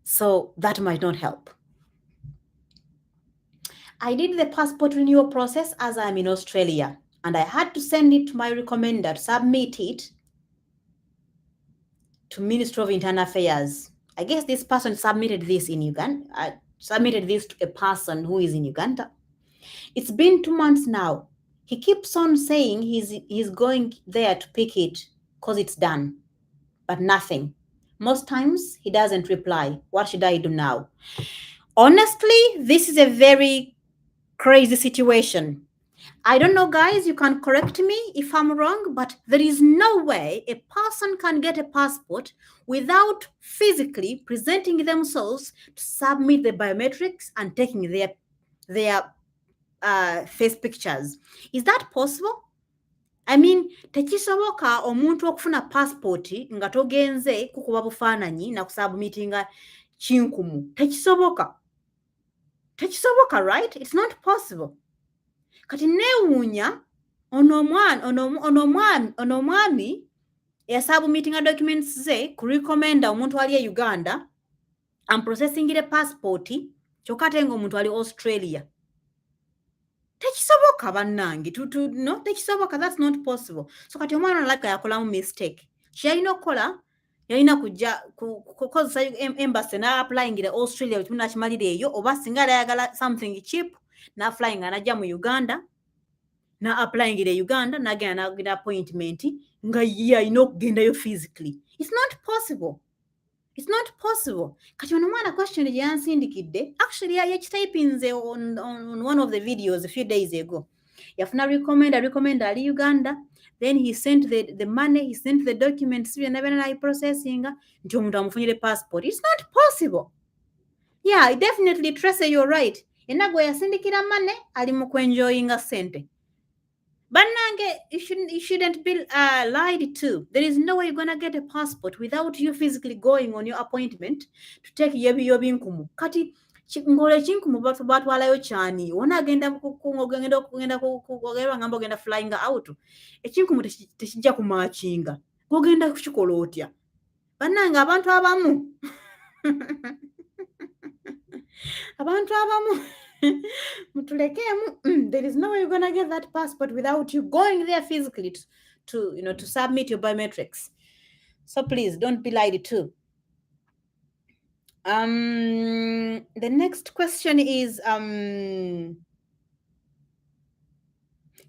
So that might not help. I did the passport renewal process as I'm in Australia, and I had to send it to my recommender to submit it to Ministry of Internal Affairs. I guess this person submitted this in Uganda. Submitted this to a person who is in Uganda. It's been 2 months now. He keeps on saying he's going there to pick it because it's done, but nothing. Most times he doesn't reply. What should I do now? Honestly, this is a very crazy situation. I don't know, guys, you can correct me if I'm wrong, but there is no way a person can get a passport without physically presenting themselves to submit the biometrics and taking their face pictures. Is that possible? I mean, tekisoboka omuntu okufuna passport nga togenze kukuba bufaananyi na kusabumitinga kinkumu. Tekisoboka. Tekisoboka, right? It's not possible. Kati neewuunya ono omwami eyasabumitinga documents ze ku recommenda omuntu ali e Uganda amprocessingire passport kyokka ate ng'omuntu ali Australia. Tekisoboka bannange, no, tekisoboka, that's not possible. So kati omwana alabika yakolamu mistake. Kyalina okukola yalina kujja kukozesa embassy n'applyingire Australia bwe kimu nakimalira eyo, oba singa ayagala something cheap n'aflyinga n'ajja mu Uganda n'applyingire Uganda n'agenda n'agira appointment nga ye alina okugendayo physically. It's not possible. It's not possible. Kati ono mwana question gye yansindikidde, actually yakitypinze on one of the videos a few days ago. Yafuna recommend ali Uganda, then he sent the money, he sent the documents byonna byonna nayi processing nti omuntu amufunire passport. It's not possible. Yeah, definitely Tracy, you're right. Yenna gwe yasindikira money ali mu kwenjoyinga sente. Bannange, you shouldn't be lied to. There is no way you're gonna get a passport without you physically going on your appointment to take yebiyo binkumu. Kati ngole kinkumu batwalayo kyani. Wona agenda kugenda kugerwa ngamba ogenda flying out. Ekinkumu tekijja kumachinga. Gogenda kukikola otya. Bannange abantu abamu. Abantu abamu. There is no way you're gonna get that passport without you going there physically to submit your biometrics. So please don't be lied to. The next question is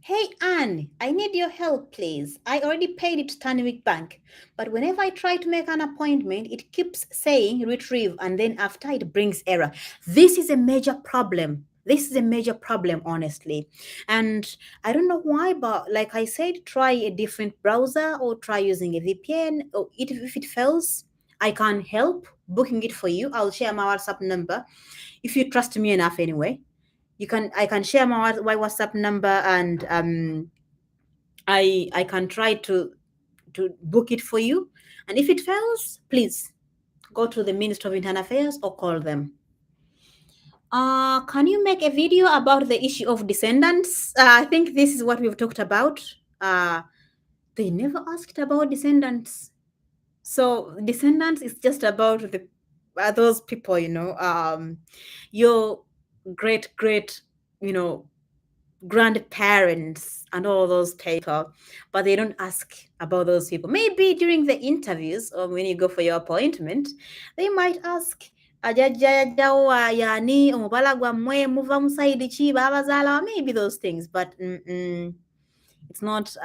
hey Anne, I need your help, please. I already paid it to Tanwick Bank, but whenever I try to make an appointment, it keeps saying retrieve, and then after it brings error. This is a major problem. This is a major problem, honestly. And I don't know why, but like I said, try a different browser or try using a VPN. Or if it fails, I can help booking it for you. I'll share my WhatsApp number if you trust me enough anyway. I can share my WhatsApp number, and I can try to book it for you. And if it fails, please go to the Ministry of Internal Affairs or call them. Can you make a video about the issue of descendants? I think this is what we've talked about. They never asked about descendants. So descendants is just about those people, your great, grandparents and all those people, but they don't ask about those people. Maybe during the interviews or when you go for your appointment, they might ask, ajajjawo yani omubala gwammwe muva mu side ki babazaala, maybe those things, but it's not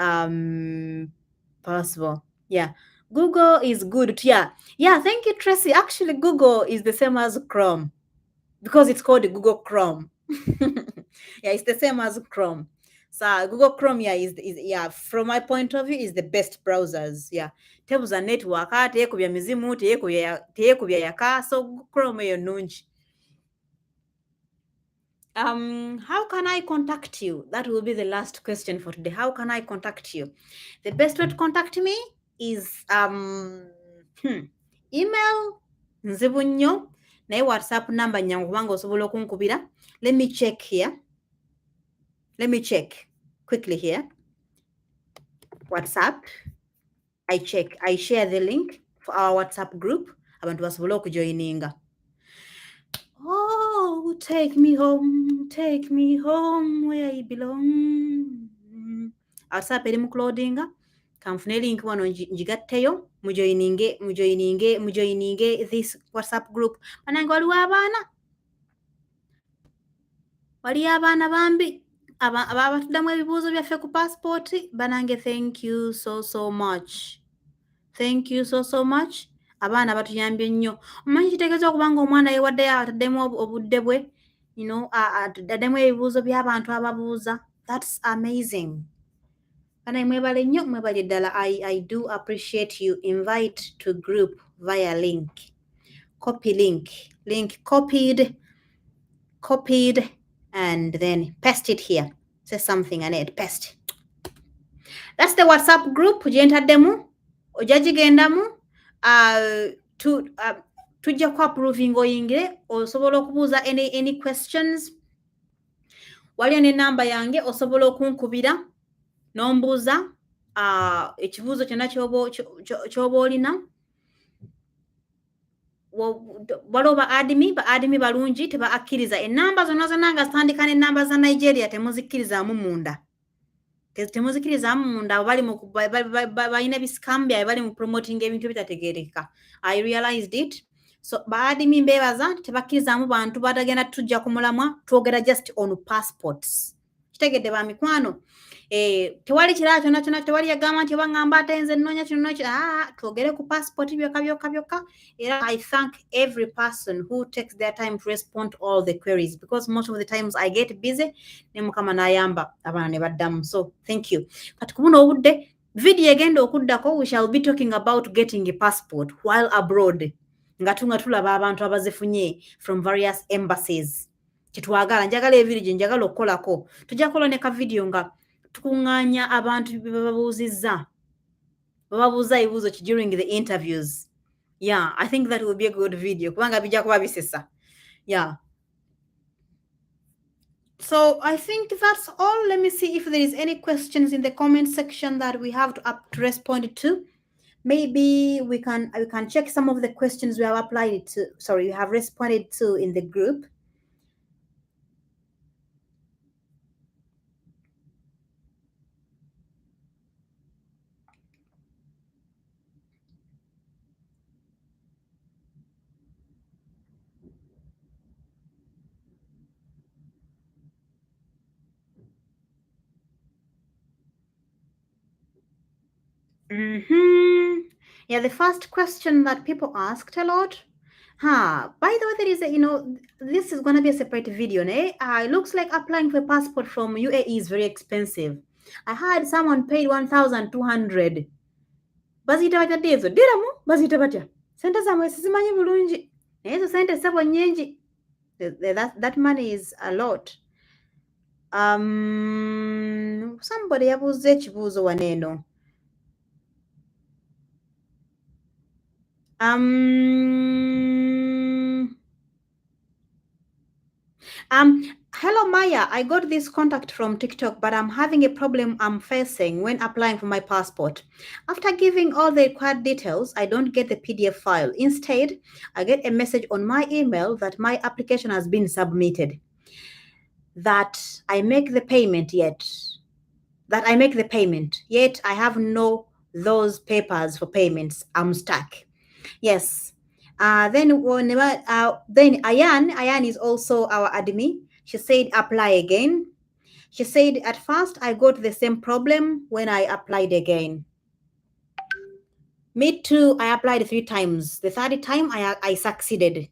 possible. Yeah, Google is good. Yeah, thank you, Tracy. Actually, Google is the same as Chrome because it's called Google Chrome. Yeah, it's the same as Chrome. So Google Chrome, yeah, is yeah, from my point of view, is the best browsers. Yeah. Tebuza network, teyekubya mizimu, teyekubya yaka, so Google Chrome eyo nungi. How can I contact you? That will be the last question for today. How can I contact you? The best way to contact me is email nzibu nnyo naye WhatsApp number nyangu kubanga osobola okunkubira. Let me check here. Let me check quickly here. WhatsApp. I share the link for our WhatsApp group. Abantu basobole okujoininga. Oh, take me home where I belong. WhatsApp eri mu cloudinga. Kanfune link wano njigatteyo mujoininge this WhatsApp group. Banange waliyo abaana bambi abatuddamu ebibuuzo byaffe ku passport. Banange, thank you so much. Thank you so much. Abaana batuyambye nnyo. Omanyi kitegeeza okubanga omwana yewaddeyo ataddemu obudde bwe, ataddemu ebibuuzo by'abantu ababuuza. That's amazing. Kana mwebale nnyo, mwebale ddala. I do appreciate you. Invite to group via link. Copy link. Link copied, and then paste it here. Say something and it paste. That's the WhatsApp group. Gyentaddemu, ojja gigendamu. Tujja ku approving oyingire, osobola okubuuza any questions. Waliyo ne namba yange, osobola okunkubira n'ombuuza ekibuuzo kyonna ky'oba olina. Waliwo ba admin balungi, tebaakkiriza ennamba zonna nga zitandika n'ennamba za Nigeria temuzikkirizaamu munda. Temuzikkirizaamu munda balina biscam byabwe bali mu promoting ebintu bitategeerekeka. I realized it. So baadimi mbeebaza tebakkirizaamu bantu batagenda tujja ku mulamwa, twogera just on passports. Kitegedde ba mikwano. Tewali kirala kyonna tewali yagamba nti oba ngamba ate nze nnoonya kino twogere ku passport byokka. Era I thank every person who takes their time to respond to all the queries, because most of the times I get busy ne mukama n'ayamba abaana ne baddamu. So thank you. Kati ku buno obudde video egenda okuddako, we shall be talking about getting a passport while abroad. Nga tulaba abantu abazifunye from various embassies. Kitwagala njagala evideo gye njagala okukolako. Tujja kukola ne ka video nga tukuŋŋaanya abantu bababuuza ebibuuzo ki during the interviews. Yeah, I think that will be a good video kubanga bijja kuba bisesa. Yeah. So I think that's all. Let me see if there is any questions in the comment section that we have to respond to. Maybe we can check some of the questions we have we have responded to in the group. Yeah, the first question that people asked a lot. By the way, there is this is going to be a separate video, eh? It looks like applying for a passport from UAE is very expensive. I heard someone paid 1,200. Bazita batya dezo? Diramu? Bazita batya? Sente zamwe sizimanyi bulungi. Ezo sente sebo nnyingi. That money is a lot. Somebody yabuuza ekibuuzo waneeno. Hello Maya, I got this contact from TikTok, but I'm having a problem I'm facing when applying for my passport. After giving all the required details, I don't get the PDF file. Instead, I get a message on my email that my application has been submitted, that I make the payment, yet I have no those papers for payments. I'm stuck. Yes. Then Ayan is also our admin. She said apply again. She said at first I got the same problem when I applied again. Me too, I applied 3 times. The third time I succeeded.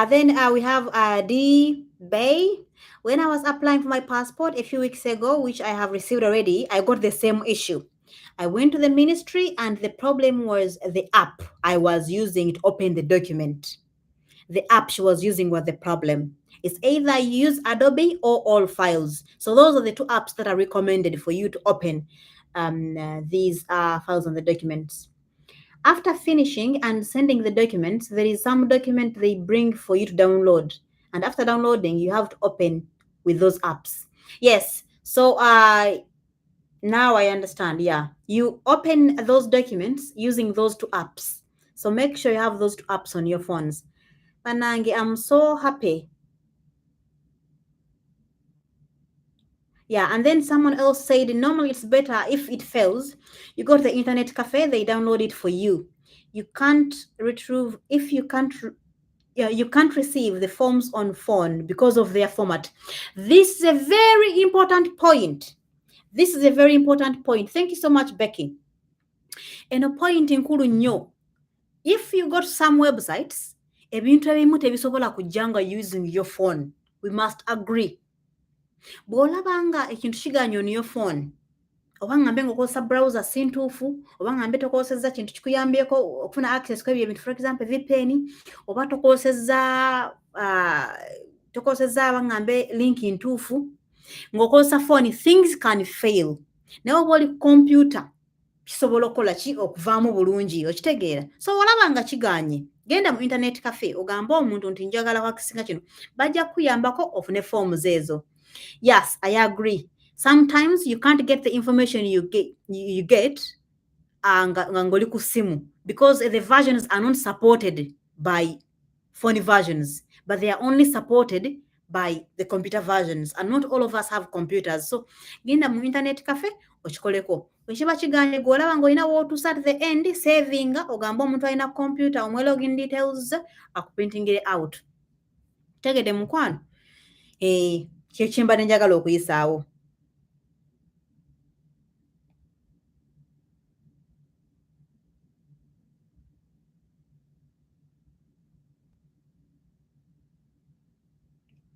Then we have D Bay. When I was applying for my passport a few weeks ago, which I have received already, I got the same issue. I went to the ministry, and the problem was the app I was using to open the document. The app she was using was the problem. It's either you use Adobe or all files. So those are the two apps that are recommended for you to open these files on the documents. After finishing and sending the documents, there is some document they bring for you to download. And after downloading, you have to open with those apps. Yes. So now I understand. Yeah. You open those documents using those two apps. So make sure you have those two apps on your phones. Panange, I'm so happy. Yeah, and then someone else said normally it's better if it fails. You go to the internet cafe, they download it for you. You can't retrieve if you can't yeah, you can't receive the forms on phone because of their format. This is a very important point. This is a very important point. Thank you so much, Becky. And a point nkulu nnyo. If you got some websites, ebintu ebimu tebisobola kujjanga using your phone. We must agree. Bw'olabanga ekintu kiganya on your phone, oba ngambe ng'okozesa browser si ntuufu, oba ngambe tokozesezza kintu kikuyambyeko okufuna access kw'ebyo ebintu, for example VPN, oba tokozesezza aba ngambe link ntuufu, ng'okozesa phone, things can fail. Naye oba oli computer, kisobola okukola ki okuvaamu bulungi, okitegeera? So olaba nga kiganye, genda mu internet cafe ogamba omuntu nti njagala kwakisinga kino, bajja kukuyambako ofune forms ezo. Yes, I agree. Sometimes you can't get the information you get ngoli ku simu because the versions are not supported by phone versions, but they are only supported by the computer versions, and not all of us have computers. So genda mu internet cafe okikoleko, wekiba kiganye gw'olaba ng'olina w'otuusa at the end savinga, ogamba omuntu alina computer omwe login details akuprintingire out. Tegede mukwano, kye kimbadde njagala okuyisaawo.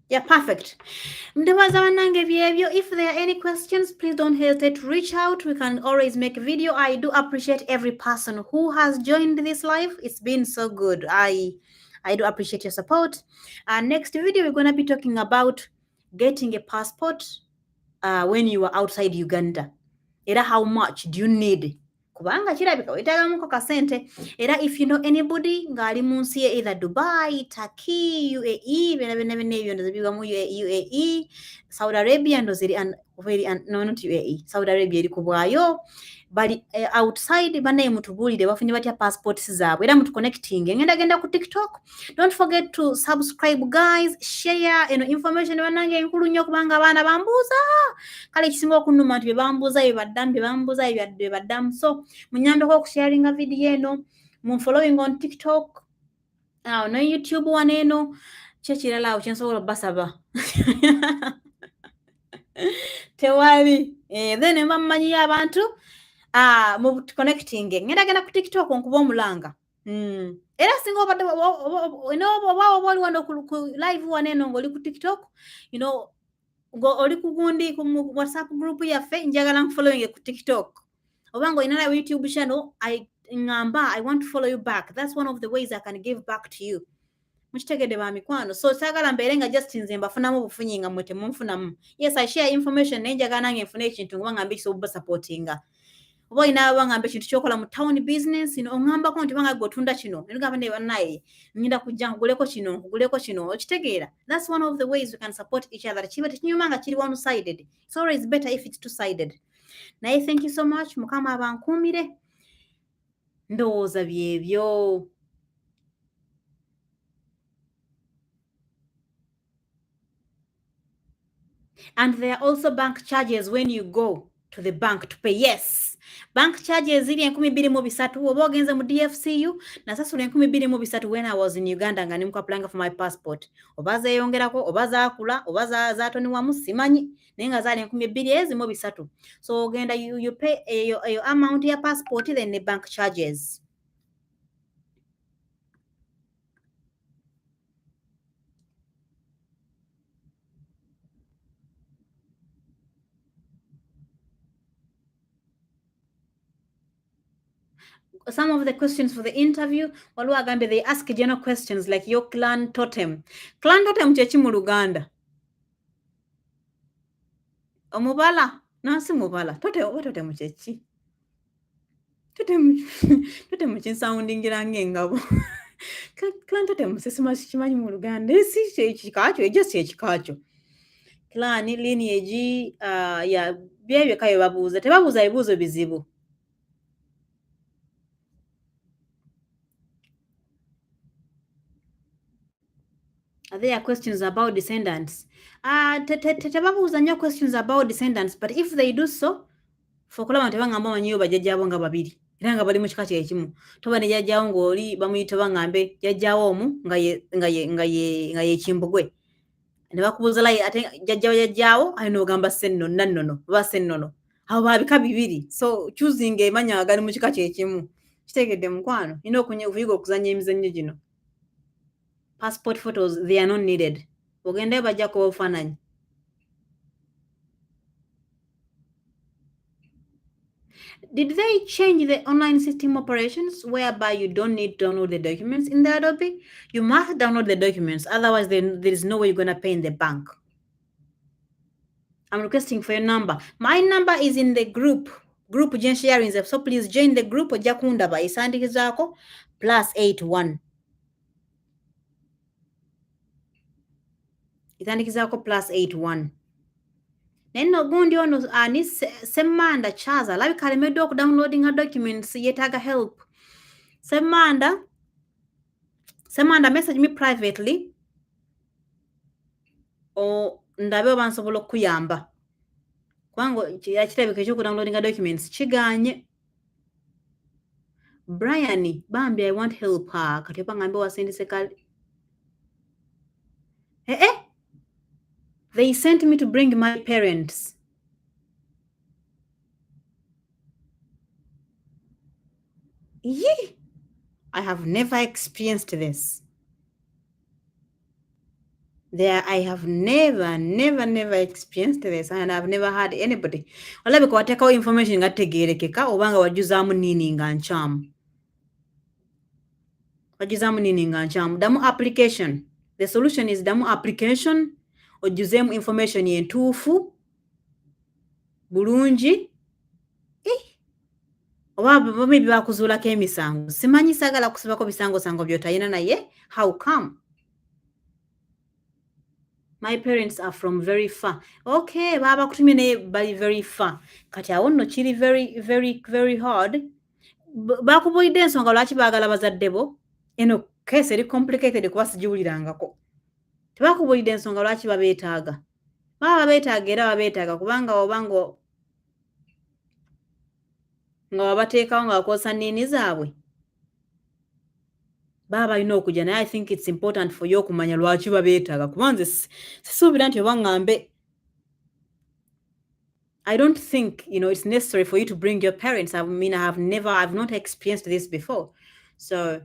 Yeah, perfect. If there are any questions, please don't hesitate to reach out. We can always make a video. I do appreciate every person who has joined this live. It's been so good. I do appreciate your support. Next video, we're going to be talking about getting a passport when you are outside Uganda. Era how much do you need? Kubanga kirabika weetaagamuko kasente. Era if you know anybody ng'ali mu nsi either Dubai, Turkey, UAE, byonna ebyo ndoze biva mu UAE, Saudi Arabia ndoze no, not UAE, Saudi Arabia eri kubwayo, bali outside banaye mutubuulire bafunye batya passports zaabwe, era mutuconnecting. Genda ku TikTok. Don't forget to subscribe guys, share information bannange enkulu nnyo kubanga abaana bambuuza. Kale ekisinga okunnuma nti bye bambuuza bye baddamu. So munyambeko okusharinga video eno, following on TikTok, no YouTube wano eno, kyekirala awo kyensobola obbasaba. Tewali. Then mba mmanyiyo abantu mu connecting. Genda ku TikTok nkuba omulanga. Era singa obadde oba oli wano ku live wano eno ng'oli ku TikTok, oli ku gundi ku WhatsApp group yaffe, njagala nkufollowing ku TikTok. Oba ng'olina na YouTube channel, I want to follow you back. That's one of the ways I can give back to you. Mukitegedde ba mikwano. So saagala mbeere nga just nze mbafunamu bufunyi nga mwe temunfunamu. Yes, I share information naye njagala nange nfune ekintu nga ngambe kisobola supportinga. Oba olina ngambe ekintu kyokola mu town business, ongambako nti banga gw'otunda kino, ngamba ne bannaye ngenda kujja nkuguleko kino, okitegeera? That's one of the ways we can support each other. Kiba tekinyuma nga kiri one sided. It's always better if it's two sided. Naye thank you so much. Mukama abankuumire. Ndowooza byebyo. And there are also bank charges when you go to the bank to pay. Yes, bank charges ziri 2,230 oba ogenze mu DFCU nasasula 2,230 when I was in Uganda nga nimko applying for my passport. Oba zeeyongerako oba zaakula oba zaatoniwamu simanyi naye nga zaali 2,230. So ogenda you pay your amount ya passport then the bank charges. some of the questions for the interview, waliwo agambye they ask general questions like your clan totem. Clan totem kyeki mu Luganda? Omubala? Nansi mubala. Totem oba totem kyeki? Totem kinsoundingira ng'engabo. Clan totem sikimanyi mu Luganda. Si ekikakyo, just ekikakyo. Clan, lineage, ya byebyo kayo babuuza. Tebabuuza bibuuzo bizibu. Are there questions about descendants? Tebabuuza nnyo questions about descendants, but if they do so, fe okulaba nti bangamba manyiyo bajjajjaabo nga babiri era nga bali mu kika kyekimu. Toba ne jjajjaawo ng'oli bamuyita bangambe jjajjaawo omu nga ye Kimbugwe. Ne bakubuuza layi ate jjajjaawo ali n'ogamba Nannono oba Ssennono. Abo ba bika bibiri. So choosing emanya agali mu kika kyekimu. Kiteegedde mukwano. Nina okuyiga okuzannya emizannyo gino. Passport photos, they are not needed. Ogende bajja kuba obufaananyi. Did they change the online system operations whereby you don't need to download the documents in the Adobe? You must download the documents, otherwise there is no way you're going to pay in the bank. I'm requesting for your number. My number is in the group Jen sharing. So please join the group. Ojja kundaba esandikizaako +81. Esandikizaako +81. Nenno gundi ono ani Semmanda Charles alabika alemedde okudownloadinga documents yeetaaga help. Semmanda message me privately ndabe oba nsobola okuyamba. Kubanga kirabika ekyokudownloadinga documents kigaanye. Brian bambi I want help her kati oba ngambe wasindise kale. They sent me to bring my parents. Yee! I have never experienced this. I have never experienced this, and I've never had anybody. Olabika wateekawo information nga tegeerekeka oba nga wajjuzaamu nini nga nkyamu. Damu application. The solution is damu application. Ojjuzeemu information entuufu bulungi. Oba maybe bakuzuulako emisango. Simanyi saagala kusibako bisango by'otayina naye. How come? My parents are from very far. Okay, baba kutumye naye bali very far. Kati awo nno kiri very hard. Bakubuulidde ensonga lwaki baagala bazadde bo? Eno case eri complicated kuba sigiwulirangako. Tebakubuulidde ensonga lwaki babeetaaga. Baba babeetaaga era babeetaaga kubanga oba nga wabateekawo nga bakozesa nniini zaabwe. Baba balina okujja naye I think it's important for you okumanya lwaki babeetaaga kuba nze sisuubira nti oba ngambe I don't think it's necessary for you to bring your parents. I mean, I've not experienced this before. So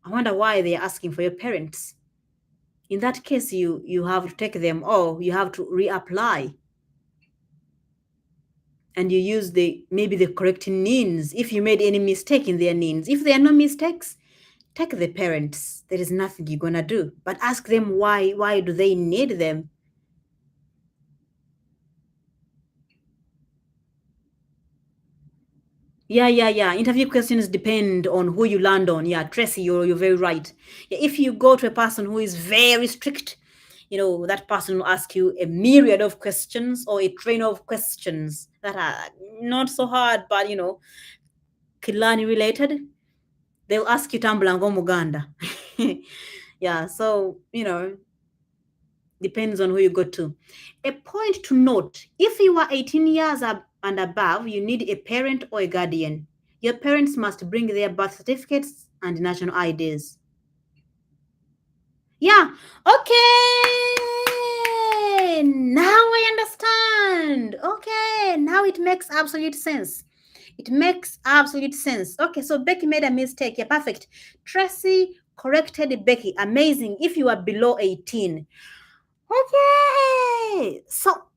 I wonder why they are asking for your parents. In that case, you have to take them or you have to reapply. And you use maybe the correct names if you made any mistake in their names. If there are no mistakes, take the parents. There is nothing you're gonna do. But ask them why do they need them? Yeah. Interview questions depend on who you land on. Yeah, Tracy, you're very right. Yeah, if you go to a person who is very strict, that person will ask you a myriad of questions or a train of questions that are not so hard, but Kilani related. They'll ask you Tambulango Muganda. Yeah, so depends on who you go to. A point to note, if you are 18 years and above, you need a parent or a guardian. Your parents must bring their birth certificates and national IDs. Yeah, okay. Now I understand. Okay, now it makes absolute sense. Okay, so Becky made a mistake. Yeah, perfect. Tracy corrected Becky. Amazing. If you are below 18. Okay. So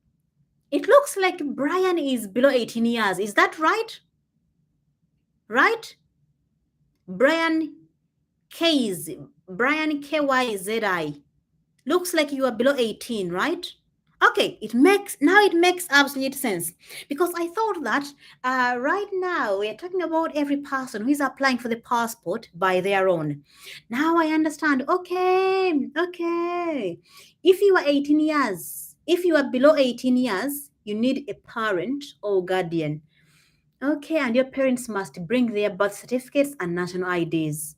it looks like Brian is below 18 years. Is that right? Right? Brian K's, Brian KYZI. Looks like you are below 18, right? Okay, it makes absolute sense because I thought that right now we're talking about every person who is applying for the passport by their own. Now I understand. Okay, okay. If you are 18 years, if you are below 18 years, you need a parent or guardian. Okay, and your parents must bring their birth certificates and national IDs.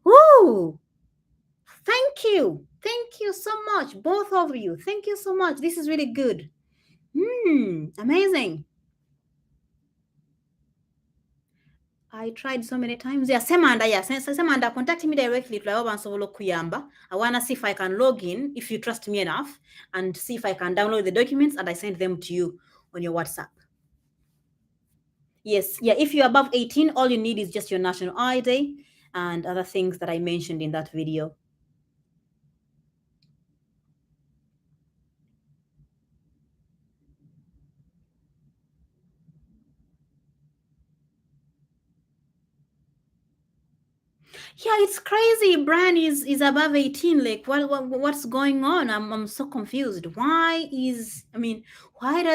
Woo! Thank you. Thank you so much, both of you. Thank you so much. This is really good. Amazing. I tried so many times. Yeah, Semanda, yes. Semanda, contact me directly. I want to see if I can log in, if you trust me enough, and see if I can download the documents and I send them to you on your WhatsApp. Yes, yeah. If you're above 18, all you need is just your national ID and other things that I mentioned in that video. Yeah, it's crazy. Brian is above 18. Like, what's going on? I'm so confused. Why does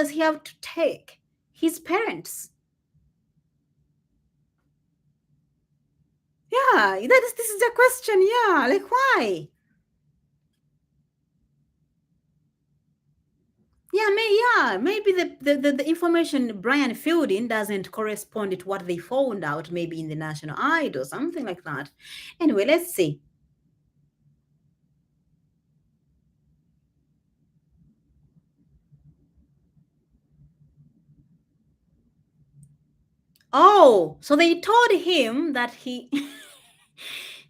he have to take his parents? Yeah, this is the question. Yeah, like why? Maybe the information Brian filled in doesn't correspond to what they found out, maybe in the national ID or something like that. Anyway, let's see. Oh, so they told him that he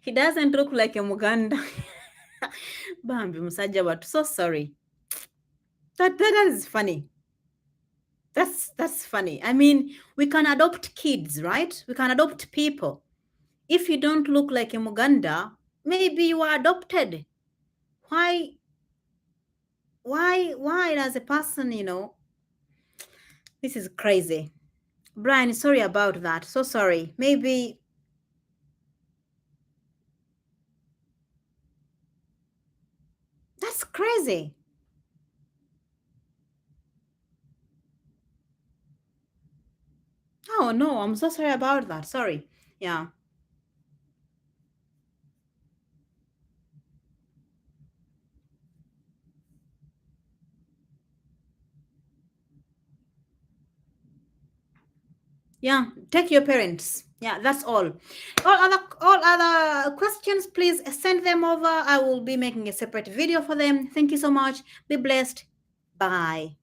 he doesn't look like a Muganda. Bambi musajja watu. So sorry. That is funny. That's funny. I mean, we can adopt kids, right? We can adopt people. If you don't look like a Muganda, maybe you are adopted. Why why does a person, this is crazy. Brian, sorry about that. So sorry. Maybe that's crazy. Oh no, I'm so sorry about that. Sorry. Yeah. Yeah, take your parents. Yeah, that's all. All other questions, please send them over. I will be making a separate video for them. Thank you so much. Be blessed. Bye.